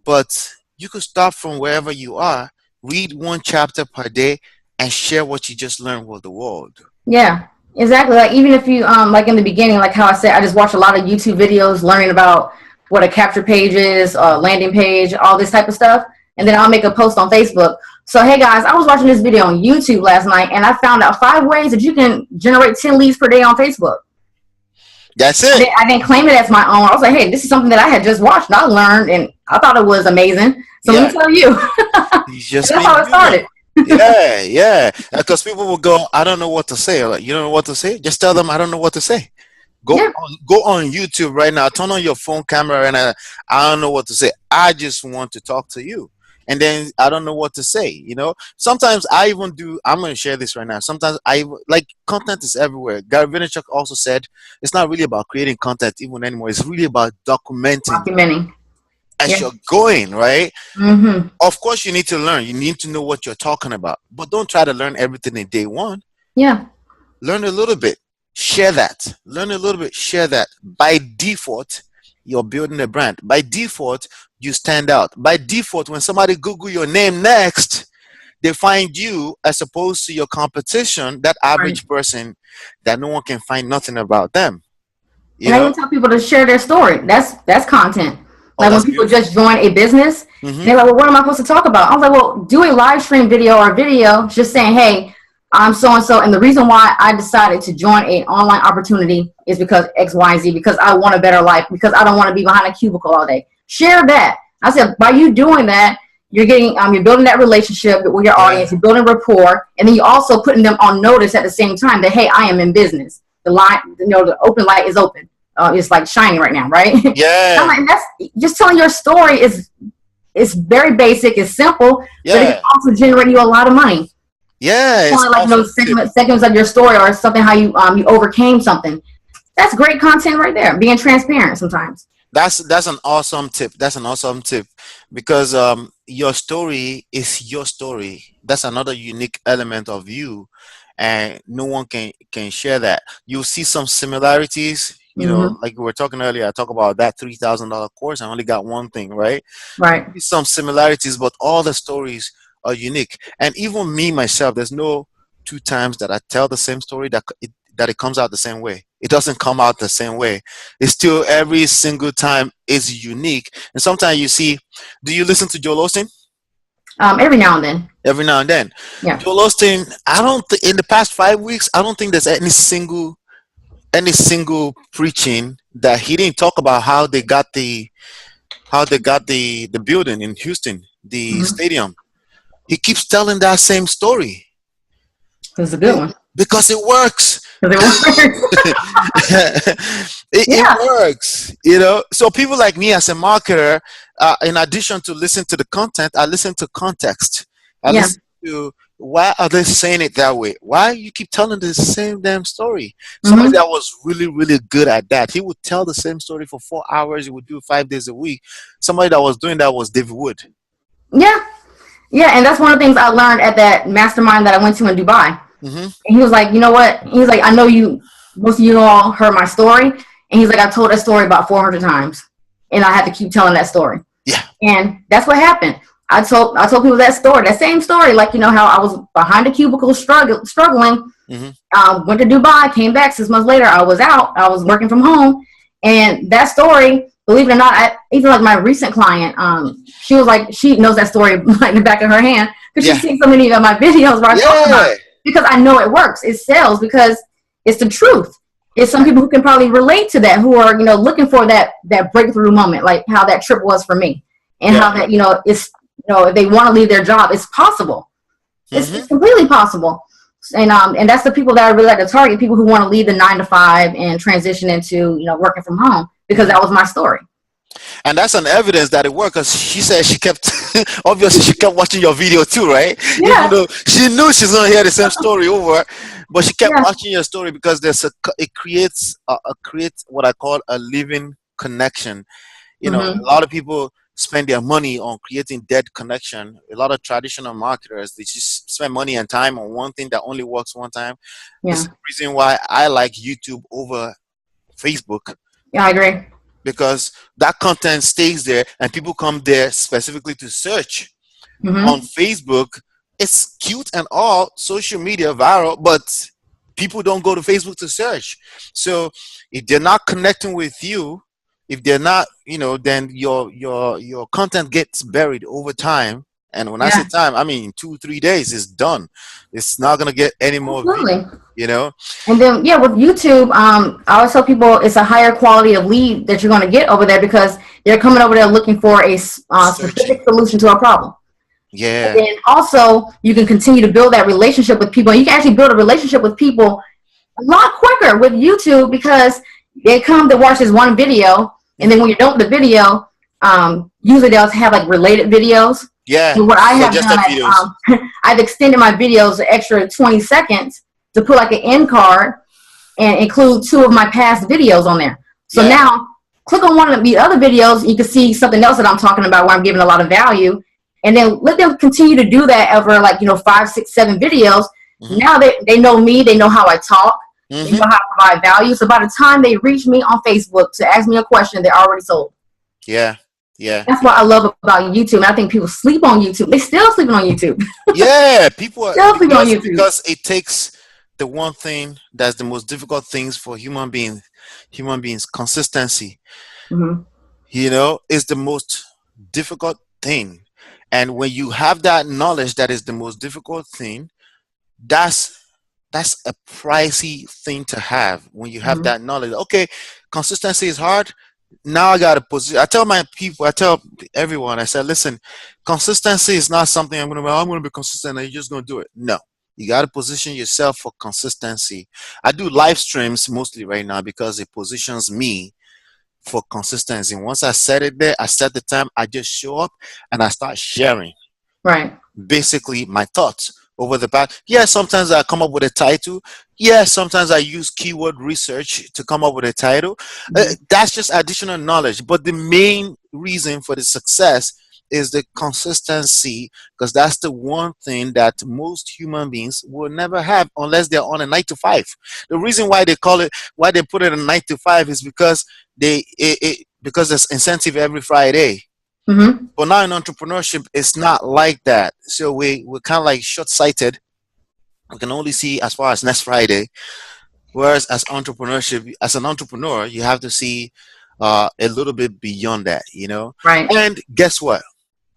But you could start from wherever you are, read one chapter per day, and share what you just learned with the world. Yeah, exactly. Like even if you like in the beginning, like how I said, I just watch a lot of YouTube videos learning about what a capture page is, landing page, all this type of stuff. And then I'll make a post on Facebook. So, hey guys, I was watching this video on YouTube last night and I found out 5 ways that you can generate 10 leads per day on Facebook. That's it. I didn't claim it as my own. I was like, hey, this is something that I had just watched and I learned and I thought it was amazing. So let me tell you. That's how it started. Yeah. Because people will go, I don't know what to say. Like, you don't know what to say? Just tell them I don't know what to say. Go on YouTube right now. Turn on your phone camera and I don't know what to say. I just want to talk to you. And then I don't know what to say, you know. Sometimes I even do. I'm going to share this right now. Sometimes content is everywhere. Gary Vaynerchuk also said it's not really about creating content even anymore. It's really about documenting as you're going, right? Mm-hmm. Of course, you need to learn. You need to know what you're talking about, but don't try to learn everything in day one. Yeah, learn a little bit. Share that. Learn a little bit. Share that. By default, you're building a brand. By default, you stand out. By default, when somebody Google your name next, they find you as opposed to your competition, that average person that no one can find nothing about them. And I even tell people to share their story. That's content. Like when people just join a business, they're like, well, what am I supposed to talk about? I was like, well, do a live stream video or video just saying, hey, I'm so-and-so. And the reason why I decided to join an online opportunity is because X, Y, Z, because I want a better life, because I don't want to be behind a cubicle all day. Share that. I said, by you doing that, you're getting, you're building that relationship with your audience, you're building rapport, and then you're also putting them on notice at the same time that, hey, I am in business. The light, the open light is open. It's like shining right now, right? Yeah. I'm like, that's just telling your story is very basic, it's simple, but it can also generate you a lot of money. Yeah, it's like those segments of your story or something how you you overcame something. That's great content right there. Being transparent sometimes. That's an awesome tip. That's an awesome tip because your story is your story. That's another unique element of you, and no one can share that. You'll see some similarities. You know, like we were talking earlier, I talk about that $3,000 course. I only got one thing, right? Right. Some similarities, but all the stories are unique. And even me, myself, there's no 2 times that I tell the same story that it comes out the same way. It doesn't come out the same way. It's still every single time is unique. And sometimes you see, do you listen to Joel Osteen? Every now and then. Every now and then. Yeah. Joel Osteen, I don't in the past 5 weeks, I don't think there's any single preaching that he didn't talk about how they got the building in Houston, the stadium. He keeps telling that same story. It's a good one. Because it works. It works, you know. So people like me as a marketer, in addition to listen to the content, I listen to context. I listen to why are they saying it that way? Why you keep telling the same damn story? Somebody that was really, really good at that. He would tell the same story for 4 hours. He would do it 5 days a week. Somebody that was doing that was David Wood. Yeah. Yeah, and that's one of the things I learned at that mastermind that I went to in Dubai. And he was like, you know what? He's like, I know most of you all heard my story. And he's like, I told that story about 400 times. And I had to keep telling that story. Yeah. And that's what happened. I told people that story, that same story, like, how I was behind a cubicle struggling, went to Dubai, came back 6 months later, I was working from home. And that story, believe it or not, even like my recent client, she was like, she knows that story like the back of her hand, because she's seen so many of my videos where I talk about it, because I know it works, it sells, because it's the truth. It's some people who can probably relate to that, who are, looking for that breakthrough moment, like how that trip was for me, and how that, it's, if they want to leave their job, it's possible. It's completely possible. And that's the people that I really like to target, people who want to leave the 9 to 5 and transition into, working from home, because that was my story. And that's an evidence that it worked, because she said she kept, obviously she kept watching your video too, right? Yeah. Even though she knew she's going to hear the same story over, but she kept watching your story, because it creates what I call a living connection. A lot of people spend their money on creating dead connection. A lot of traditional marketers, they just spend money and time on one thing that only works one time. Yeah. It's the reason why I like YouTube over Facebook. Yeah, I agree. Because that content stays there and people come there specifically to search. On Facebook, it's cute and all, social media viral, but people don't go to Facebook to search. So if they're not connecting with you, if they're not, then your content gets buried over time. And when I say time, I mean 2-3 days, it's done. It's not gonna get any more video, And then with YouTube, I always tell people it's a higher quality of lead that you're gonna get over there, because they're coming over there looking for a specific solution to a problem. Yeah. And then also you can continue to build that relationship with people. And you can actually build a relationship with people a lot quicker with YouTube, because they come to watch this one video, and then when you're done with the video, usually they'll have like related videos. Yeah. And what I have done, I've extended my videos an extra 20 seconds to put like an end card and include 2 of my past videos on there. So now click on one of the other videos, you can see something else that I'm talking about where I'm giving a lot of value, and then let them continue to do that over 5, 6, 7 videos. Now they know me, they know how I talk, they know how to provide value. So by the time they reach me on Facebook to ask me a question, they're already sold. Yeah. Yeah. That's what I love about YouTube. And I think people sleep on YouTube. They're still sleeping on YouTube. Yeah, people are still sleeping on YouTube. Because it takes the one thing that's the most difficult things for human beings, consistency. Is the most difficult thing. And when you have that knowledge that is the most difficult thing, that's a pricey thing to have. When you have that knowledge, okay, consistency is hard. Now I got a position. I tell everyone, I said, listen, consistency is not something I'm going to be consistent and you're just going to do it. No, you got to position yourself for consistency. I do live streams mostly right now because it positions me for consistency. Once I set it there, I set the time, I just show up and I start sharing. Right. Basically my thoughts over the past. Yeah, sometimes I come up with a title. Yeah, sometimes I use keyword research to come up with a title. That's just additional knowledge. But the main reason for the success is the consistency, because that's the one thing that most human beings will never have unless they're on a 9 to 5. The reason why they put it a 9 to 5 is because because there's incentive every Friday. But now in entrepreneurship, it's not like that. So we're kind of like short-sighted. We can only see as far as next Friday. Whereas as an entrepreneur, you have to see a little bit beyond that, Right. And guess what?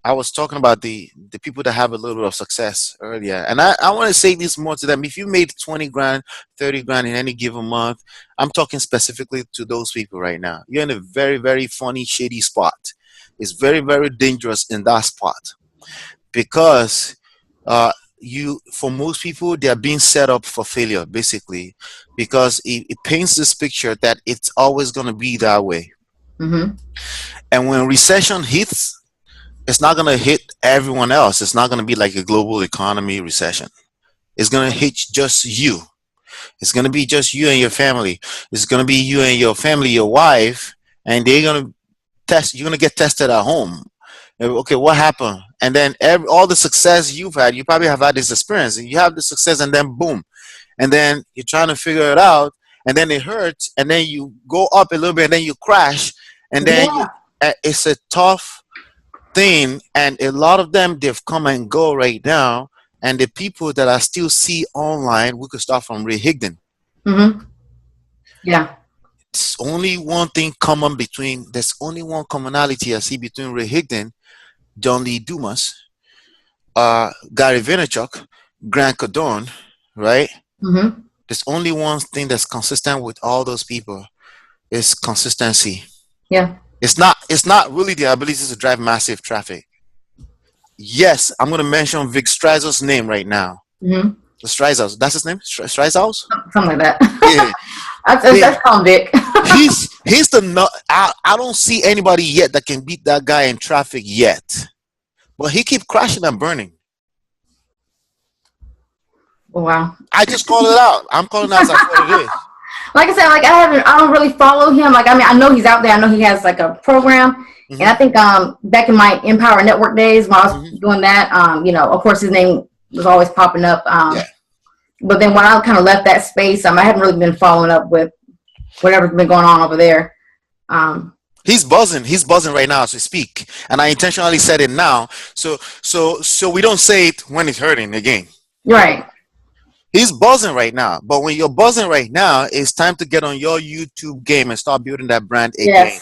I was talking about the people that have a little bit of success earlier. And I want to say this more to them. If you made 20 grand, 30 grand in any given month, I'm talking specifically to those people right now. You're in a very, very funny, shady spot. It's very, very dangerous in that spot, because for most people, they are being set up for failure, basically, because it paints this picture that it's always going to be that way. And when recession hits, it's not going to hit everyone else. It's not going to be like a global economy recession. It's going to hit just you. It's going to be just you and your family. It's going to be you and your family, your wife, and they're going to you're going to get tested at home. Okay, what happened? And then all the success you've had, you probably have had this experience, and you have the success, and then boom, and then you're trying to figure it out, and then it hurts, and then you go up a little bit, and then you crash, and then it's a tough thing, and a lot of them, they've come and go right now. And the people that I still see online, we could start from Ray Higdon. Mm-hmm. Yeah. There's only one thing common there's only one commonality I see between Ray Higdon, John Lee Dumas, Gary Vaynerchuk, Grant Cardone, right? Mm-hmm. There's only one thing that's consistent with all those people is consistency. Yeah. It's not really the ability to drive massive traffic. Yes, I'm going to mention Vic Strizell's name right now. Mm-hmm. The Strizels, that's his name? Strizels? Something like that. Yeah. That's called Vic. he's the I don't see anybody yet that can beat that guy in traffic yet. But he keep crashing and burning. Wow. I just called it out. I'm calling out as what it is. Like I said, like I don't really follow him. Like, I mean, I know he's out there. I know he has like a program. And I think back in my Empower Network days when I was doing that, of course his name was always popping up. But then when I kind of left that space, I haven't really been following up with whatever's been going on over there. He's buzzing. He's buzzing right now as we speak. And I intentionally said it now. So we don't say it when it's hurting again. Right. He's buzzing right now. But when you're buzzing right now, it's time to get on your YouTube game and start building that brand again.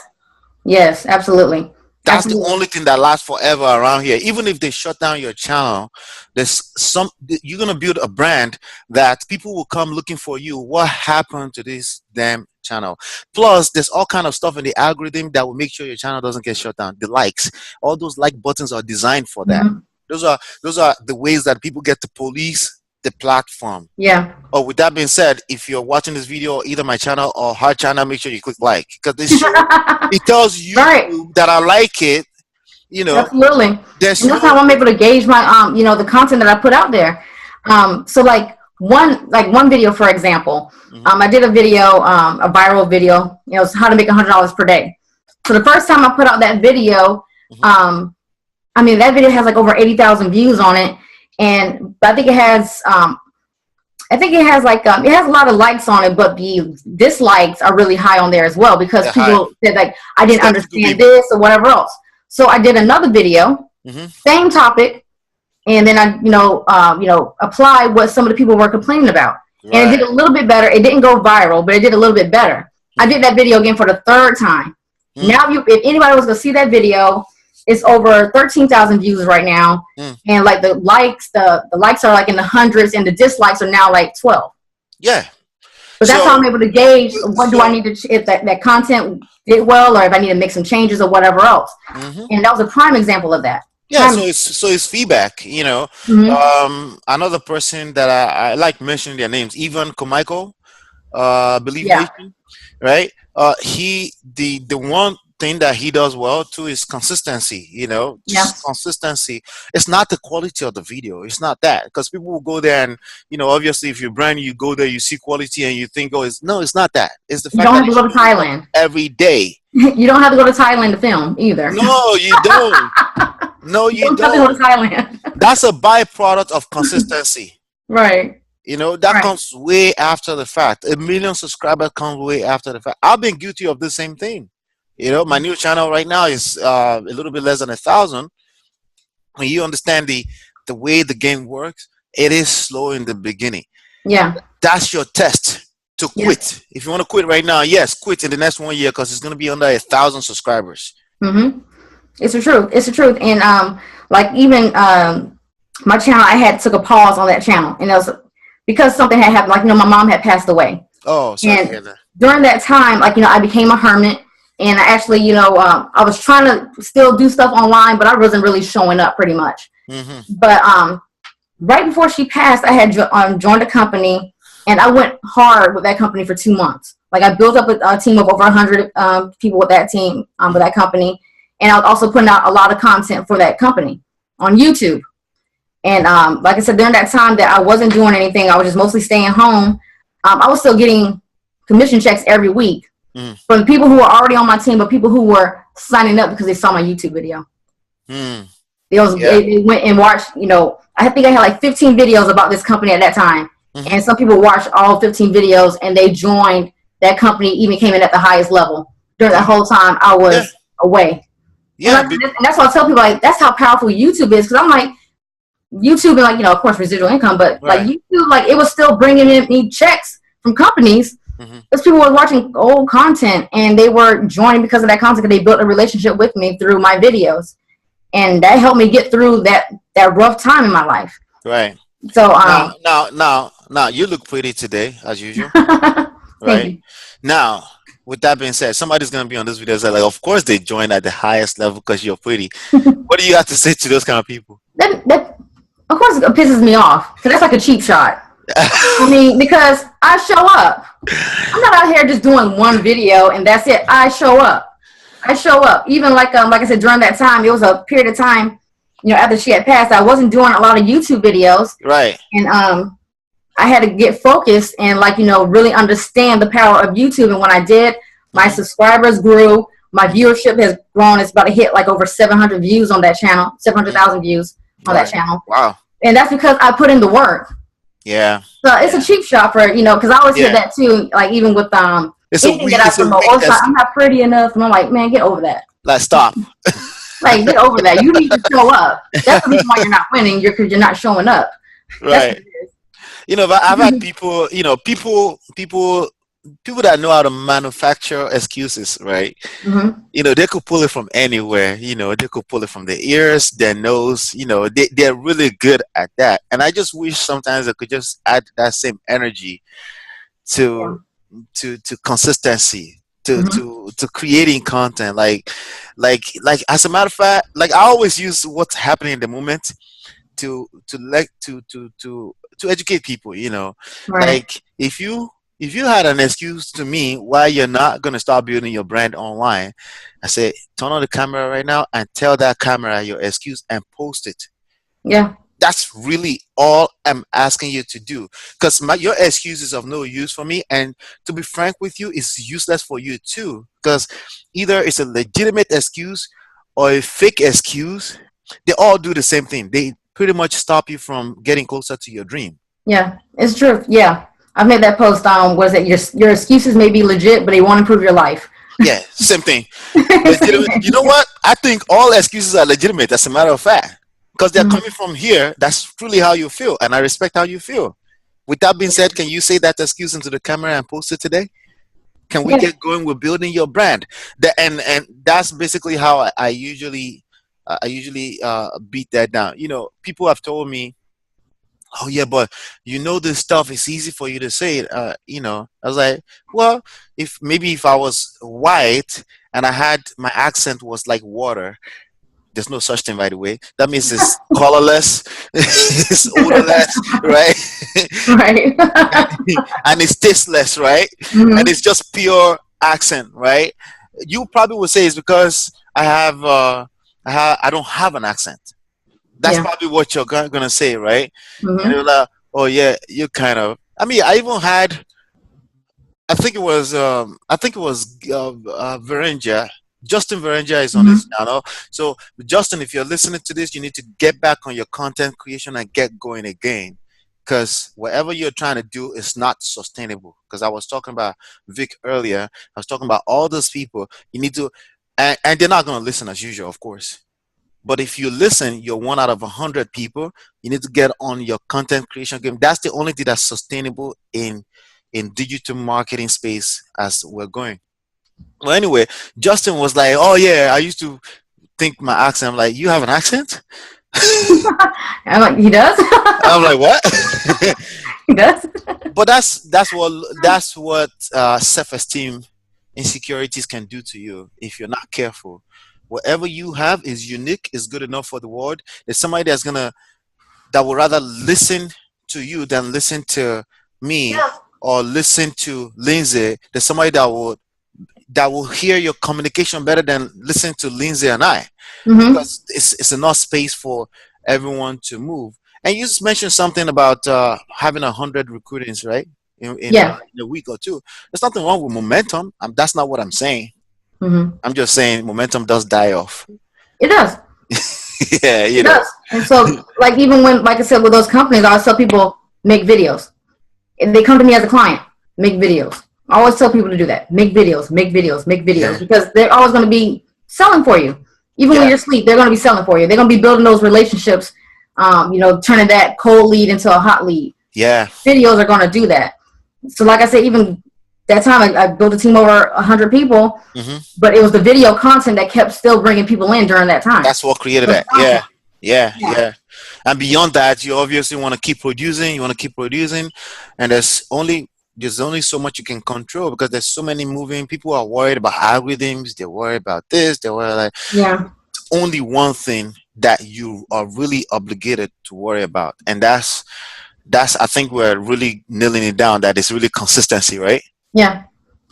Yes, absolutely. That's the only thing that lasts forever around here. Even if they shut down your channel, you're gonna build a brand that people will come looking for you. What happened to this damn channel? Plus, there's all kind of stuff in the algorithm that will make sure your channel doesn't get shut down. The likes, all those like buttons are designed for that. Those are the ways that people get to police the platform. Yeah. Oh, with that being said, if you're watching this video, either my channel or her channel, make sure you click like, because it tells you that I like it. Absolutely. That's how I'm able to gauge my the content that I put out there. So like one video, for example, I did a video, a viral video, it's how to make $100 per day. So the first time I put out that video, that video has like over 80,000 views on it. And I think it has, it has a lot of likes on it, but the dislikes are really high on there as well because people said like, I didn't understand this or whatever else. So I did another video, same topic, and then I, apply what some of the people were complaining about. Right. And it did a little bit better. It didn't go viral, but it did a little bit better. I did that video again for the third time. Now, if anybody was going to see that video, it's over 13,000 views right now, and like the likes are like in the hundreds, and the dislikes are now like 12. Yeah, but that's how I'm able to gauge what do I need to if that content did well, or if I need to make some changes or whatever else. And that was a prime example of that. Yeah, so it's feedback. Another person that I like mentioning their names, Ivan Komaiko, believe Nation, right? The one thing that he does well too is consistency. Consistency. It's not the quality of the video. It's not that, because people will go there and obviously if you're brand new, you go there, you see quality and you think, it's not that. It's the fact you don't have to go to Thailand every day. You don't have to go to Thailand to film either. No, you don't. No, you don't. Have to go to Thailand. That's a byproduct of consistency. Right. That comes way after the fact. 1 million subscribers comes way after the fact. I've been guilty of the same thing. My new channel right now is a little bit less than 1,000. When you understand the way the game works, it is slow in the beginning. Yeah. That's your test to quit. If you want to quit right now, yes, quit in the next 1 year because it's going to be under 1,000 subscribers. It's the truth. It's the truth. And like even my channel, I took a pause on that channel, and it was because something had happened. Like my mom had passed away. Oh, sorry to hear that. During that time, I became a hermit. And I actually, I was trying to still do stuff online, but I wasn't really showing up pretty much. But right before she passed, I had joined a company, and I went hard with that company for 2 months. Like I built up a team of over 100 people with that team, with that company. And I was also putting out a lot of content for that company on YouTube. And like I said, during that time that I wasn't doing anything, I was just mostly staying home. I was still getting commission checks every week. From people who were already on my team, but people who were signing up because they saw my YouTube video. They went and watched, I think I had like 15 videos about this company at that time. And some people watched all 15 videos and they joined that company, even came in at the highest level. During that whole time I was away. And, Yeah. and that's why I tell people, like, that's how powerful YouTube is. Because I'm like, YouTube and, like, of course, residual income, but like Right. YouTube, like, it was still bringing in me checks from companies Hmm. because people were watching old content and they were joining because of that content, because they built a relationship with me through my videos, and that helped me get through that rough time in my life. Right. So Now, you look pretty today, as usual. thank Right. you. Now, with that being said, somebody's gonna be on this video and say, like, of course they join at the highest level because you're pretty. What do you have to say to those kind of people? That of course it pisses me off because that's like a cheap shot. I mean, because I show up. I'm not out here just doing one video and that's it. I show up. Even like I said, during that time, it was a period of time, after she had passed, I wasn't doing a lot of YouTube videos. Right. And I had to get focused and really understand the power of YouTube. And when I did, my subscribers grew. My viewership has grown. It's about to hit like over 700 views on that channel, 700,000 views on that channel. Wow. And that's because I put in the work. Yeah. So it's a cheap shot for, because I always hear that too, like even with it's anything that I promote. I'm not pretty enough. And I'm like, man, get over that. Like, stop. Like, get over that. You need to show up. That's the reason why you're not winning. Because you're not showing up. Right. But I've had people, people that know how to manufacture excuses, right? Mm-hmm. They could pull it from anywhere. They could pull it from their ears, their nose. They're really good at that. And I just wish sometimes they could just add that same energy to consistency, to creating content. Like as a matter of fact, like I always use what's happening in the moment to educate people. Right. Like if you had an excuse to me why you're not going to start building your brand online, I say turn on the camera right now and tell that camera your excuse and post it. Yeah. That's really all I'm asking you to do, because your excuse is of no use for me, and to be frank with you, it's useless for you too, because either it's a legitimate excuse or a fake excuse. They all do the same thing. They pretty much stop you from getting closer to your dream. Yeah, it's true. Yeah, I've made that post. Was it your excuses may be legit, but they won't improve your life. Yeah, same thing. You know what? I think all excuses are legitimate, as a matter of fact, because they're coming from here. That's truly how you feel, and I respect how you feel. With that being said, can you say that excuse into the camera and post it today? Can we get going with building your brand? And that's basically how I usually beat that down. People have told me, oh yeah, but this stuff is easy for you to say it. I was like, well, if I was white and I had my accent was like water. There's no such thing, by the way. That means it's colorless, it's odorless, right? Right. And it's tasteless, right? Mm-hmm. And it's just pure accent, right? You probably would say it's because I don't have an accent. That's probably what you're gonna say, right? Mm-hmm. And you're like, oh yeah, you kind of. I mean, I even had. I think it was Verenja. Justin Verenja is on this channel. So Justin, if you're listening to this, you need to get back on your content creation and get going again, because whatever you're trying to do is not sustainable. Because I was talking about Vic earlier. I was talking about all those people. You need to, and they're not going to listen as usual, of course. But if you listen, you're 1 out of 100 people. You need to get on your content creation game. That's the only thing that's sustainable in digital marketing space as we're going. Well, anyway, Justin was like, oh yeah, I used to think my accent. I'm like, you have an accent? I'm like, he does? I'm like, what? He does? But that's what self-esteem insecurities can do to you if you're not careful. Whatever you have is unique, is good enough for the world. There's somebody that would rather listen to you than listen to me or listen to Linsay. There's somebody that will hear your communication better than listen to Linsay and I, because it's enough space for everyone to move. And you just mentioned something about having 100 recruitings, right? In a week or two. There's nothing wrong with momentum. That's not what I'm saying. I'm just saying momentum does die off. It does. Yeah, it does. And so, like, even when, like I said, with those companies, I always tell people, make videos. If they come to me as a client, make videos. I always tell people to do that. Make videos, make videos, make videos, because they're always going to be selling for you. Even when you're asleep, they're going to be selling for you. They're going to be building those relationships, turning that cold lead into a hot lead. Yeah. Videos are going to do that. So like I said, even that time I built a team over 100 people, but it was the video content that kept still bringing people in during that time. That's what created that. Yeah. And beyond that, you obviously want to keep producing. And there's only so much you can control because there's so many moving. People are worried about algorithms. They're worried about this. They're worried only one thing that you are really obligated to worry about, and that's I think we're really nailing it down. That is really consistency, right? Yeah,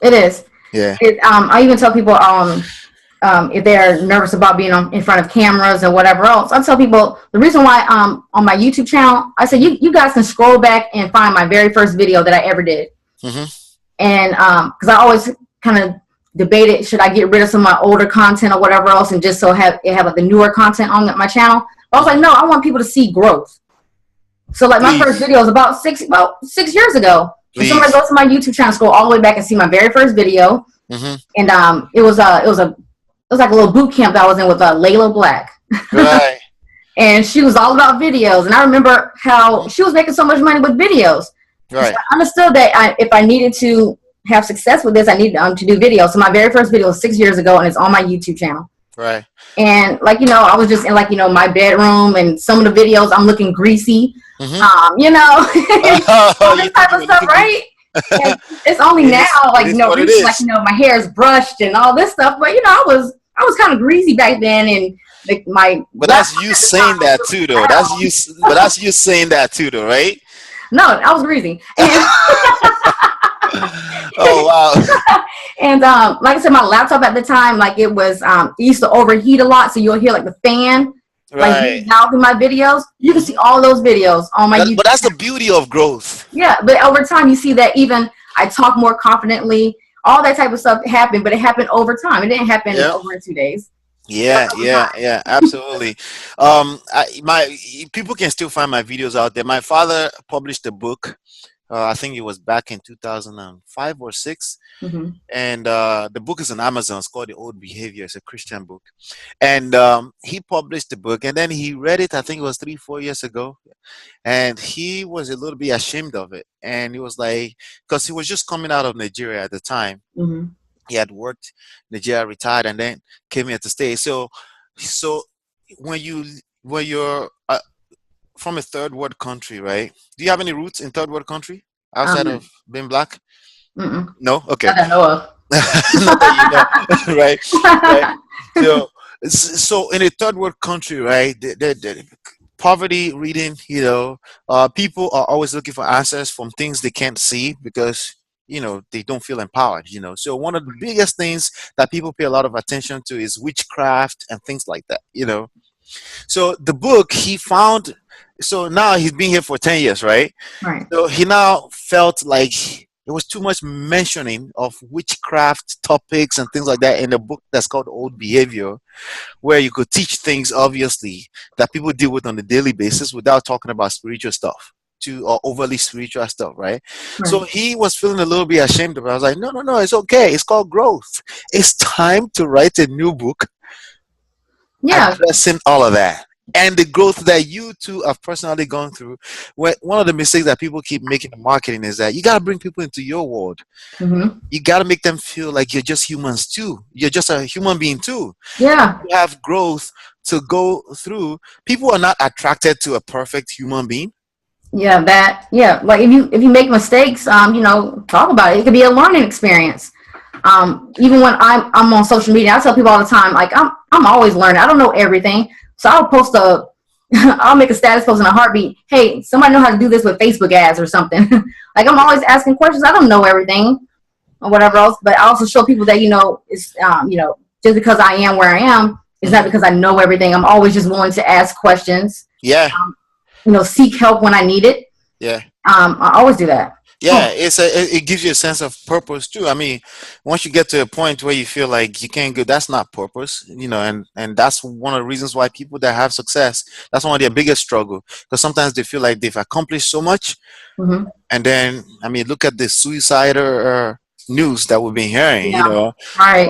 it is. Yeah. I even tell people if they're nervous about being in front of cameras or whatever else, I tell people the reason why on my YouTube channel, I said you guys can scroll back and find my very first video that I ever did. And because I always kind of debated, should I get rid of some of my older content or whatever else and just have the newer content on my channel? But I was like, no, I want people to see growth. So like my first video was about 6 years ago. If somebody goes to my YouTube channel, scroll all the way back and see my very first video. And it was like a little boot camp that I was in with Layla Black. Right. And she was all about videos. And I remember how she was making so much money with videos. Right. So I understood that if I needed to have success with this, I needed to do videos. So my very first video was 6 years ago, and it's on my YouTube channel. Right. And I was just in my bedroom, and some of the videos I'm looking greasy. All this type of stuff, right? And it's only now, my hair is brushed and all this stuff. But I was kind of greasy back then, and But that's you saying that too, though. That's you saying that too, though, right? No, I was greasy. Oh wow! And like I said, my laptop at the time, it was it used to overheat a lot, so you'll hear the fan. Right. Now through my videos, you can see all those videos on my YouTube. But that's the beauty of growth. Yeah, but over time you see that even I talk more confidently. All that type of stuff happened, but it happened over time. It didn't happen over in 2 days. Yeah, absolutely. People can still find my videos out there. My father published a book. I think it was back in 2005 or 6. And the book is on Amazon. It's called The Old Behavior. It's a Christian book. And he published the book, and then he read it, I think it was 3-4 years ago. And he was a little bit ashamed of it. And he was like, because he was just coming out of Nigeria at the time. He had worked Nigeria, retired, and then came here to stay. So when you're from a third world country, right? Do you have any roots in third world country outside of being black? No? Okay. I don't know of. Not that you know, right? So in a third world country, right? The poverty reading, people are always looking for answers from things they can't see because they don't feel empowered. So one of the biggest things that people pay a lot of attention to is witchcraft and things like that. So the book he found. So now he's been here for 10 years, right? Right. So he now felt like there was too much mentioning of witchcraft topics and things like that in a book that's called Old Behavior, where you could teach things, obviously, that people deal with on a daily basis without talking about spiritual stuff or overly spiritual stuff, right? So he was feeling a little bit ashamed of it. I was like, no, it's okay. It's called growth. It's time to write a new book addressing all of that. And the growth that you two have personally gone through. One of the mistakes that people keep making in marketing is that you got to bring people into your world. You got to make them feel like you're just humans too. You're just a human being too. Yeah. You have growth to go through. People are not attracted to a perfect human being. Yeah, like if you make mistakes, talk about it. It could be a learning experience. Even when I'm on social media, I tell people all the time, I'm always learning. I don't know everything. So I'll make a status post in a heartbeat. Hey, somebody know how to do this with Facebook ads or something. I'm always asking questions. I don't know everything or whatever else, but I also show people that, it's, just because I am where I am, it's not because I know everything. I'm always just willing to ask questions. Yeah. Seek help when I need it. Yeah. I always do that. Yeah, it gives you a sense of purpose too. I mean, once you get to a point where you feel like you can't go, that's not purpose, and that's one of the reasons why people that have success, that's one of their biggest struggle, because sometimes they feel like they've accomplished so much, and then look at the suicide news that we've been hearing, Right.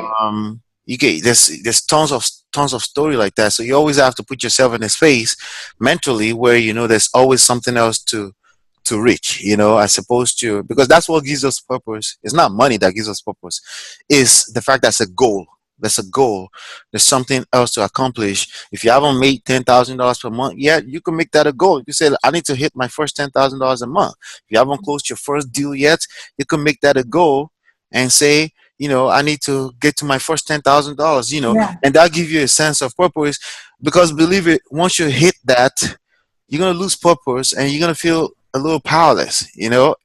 there's tons of story like that. So you always have to put yourself in a space mentally where there's always something else to reach, as opposed to, because that's what gives us purpose. It's not money that gives us purpose. It's the fact that's a goal. That's a goal. There's something else to accomplish. If you haven't made $10,000 per month yet, you can make that a goal. You say, I need to hit my first $10,000 a month. If you haven't closed your first deal yet, you can make that a goal and say, I need to get to my first $10,000, Yeah, and that gives you a sense of purpose. Because believe it, once you hit that, you're gonna lose purpose and you're gonna feel a little powerless,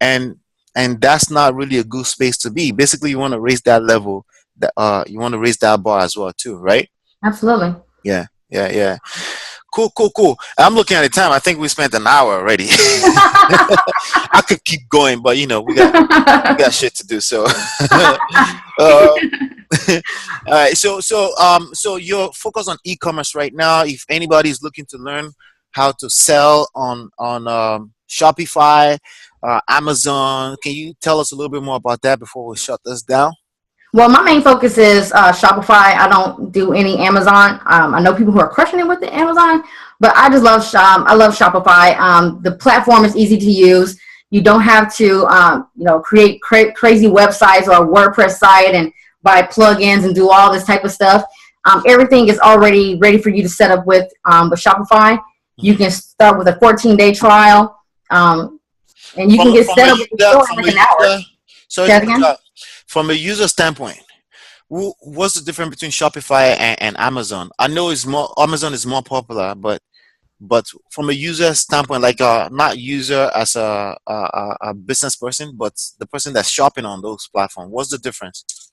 and that's not really a good space to be. Basically, you want to raise that level, that you want to raise that bar as well too, right? absolutely. Yeah, yeah, yeah. Cool, cool, cool. I'm looking at the time. I think we spent an hour already. I could keep going, but we got shit to do. So, all right. So you're focused on e-commerce right now. If anybody's looking to learn how to sell on Shopify, Amazon, can you tell us a little bit more about that before we shut this down? Well, my main focus is Shopify. I don't do any Amazon. I know people who are crushing it with the Amazon, but I just love I love Shopify. The platform is easy to use. You don't have to create crazy websites or a WordPress site and buy plugins and do all this type of stuff. Everything is already ready for you to set up with Shopify. You can start with a 14-day trial, and you can get set up with the store in like an hour. Sorry to interrupt. From a user standpoint, what's the difference between Shopify and Amazon? I know Amazon is more popular, but from a user standpoint, like not user as a business person, but the person that's shopping on those platforms, what's the difference?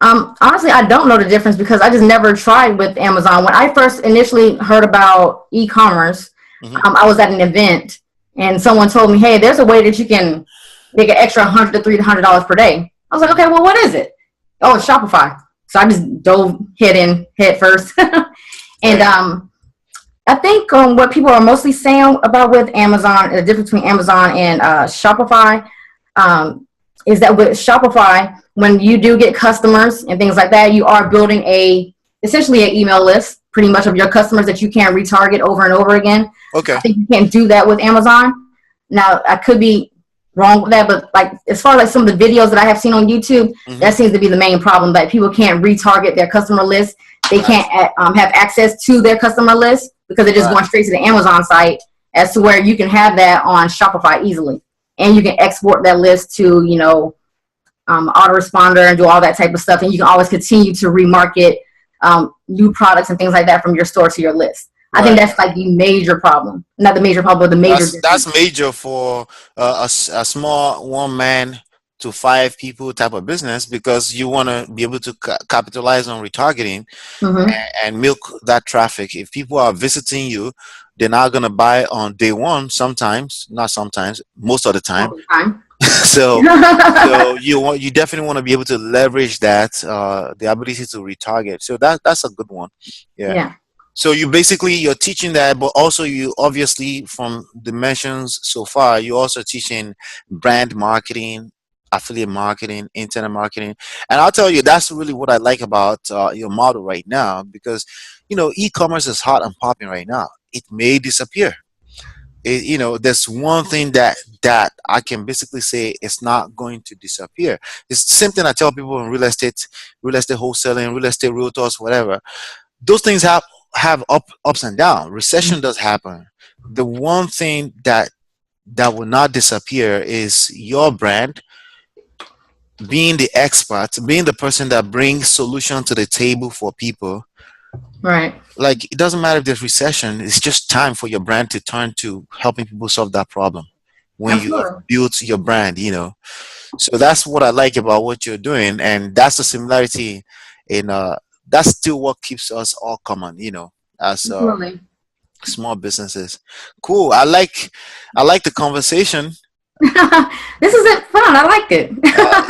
Honestly, I don't know the difference because I just never tried with Amazon. When I first initially heard about e-commerce, I was at an event and someone told me, "Hey, there's a way that you can make an extra $100 to $300 per day." I was like, "Okay, well, what is it?" "Oh, it's Shopify." So I just dove head first, and I think what people are mostly saying about with Amazon, the difference between Amazon and Shopify, is that with Shopify, when you do get customers and things like that, you are building essentially an email list, pretty much, of your customers that you can retarget over and over again. Okay. I think you can't do that with Amazon. Now, I could be wrong with that, but like as far as like some of the videos that I have seen on YouTube, that seems to be the main problem, that people can't retarget their customer list. They can't have access to their customer list because they're just going straight to the Amazon site, as to where you can have that on Shopify easily. And you can export that list to, autoresponder and do all that type of stuff. And you can always continue to remarket new products and things like that from your store to your list. I think that's like the major problem. Not the major problem, but the major difference. That's major for a small 1 man to 5 people type of business, because you want to be able to capitalize on retargeting and milk that traffic. If people are visiting you, they're not going to buy on day one, sometimes, not sometimes, most of the time. So you definitely want to be able to leverage that, the ability to retarget. So that's a good one. Yeah. So you're teaching that, but also you obviously, from the mentions so far, you're also teaching brand marketing, affiliate marketing, internet marketing. And I'll tell you, that's really what I like about your model right now, because, e-commerce is hot and popping right now. It may disappear. There's one thing that I can basically say it's not going to disappear. It's the same thing I tell people in real estate wholesaling, real estate realtors, whatever. Those things have ups and downs. Recession does happen. The one thing that will not disappear is your brand, being the expert, being the person that brings solution to the table for people. Right. Like, it doesn't matter if there's recession, it's just time for your brand to turn to helping people solve that problem when you have built your brand, So that's what I like about what you're doing, and that's the similarity in that's still what keeps us all common, as small businesses. Cool. I like the conversation. This is fun. I liked it.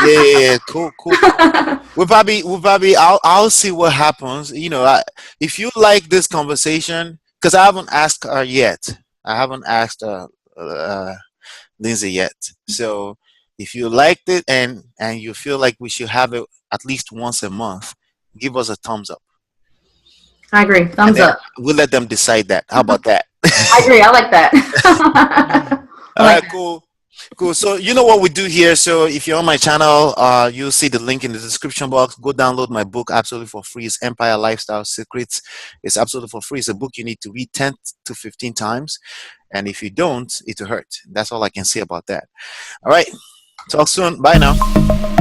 Yeah. Cool. We'll probably. I'll see what happens. If you like this conversation, because I haven't asked her yet. I haven't asked Linsay yet. So if you liked it and you feel like we should have it at least once a month, give us a thumbs up. I agree. Thumbs up. We'll let them decide that. How about that? I agree. I like that. All right, cool. Cool. So you know what we do here. So if you're on my channel, you'll see the link in the description box. Go download my book absolutely for free. It's Empire Lifestyle Secrets. It's absolutely for free. It's a book you need to read 10 to 15 times. And if you don't, it'll hurt. That's all I can say about that. All right. Talk soon. Bye now.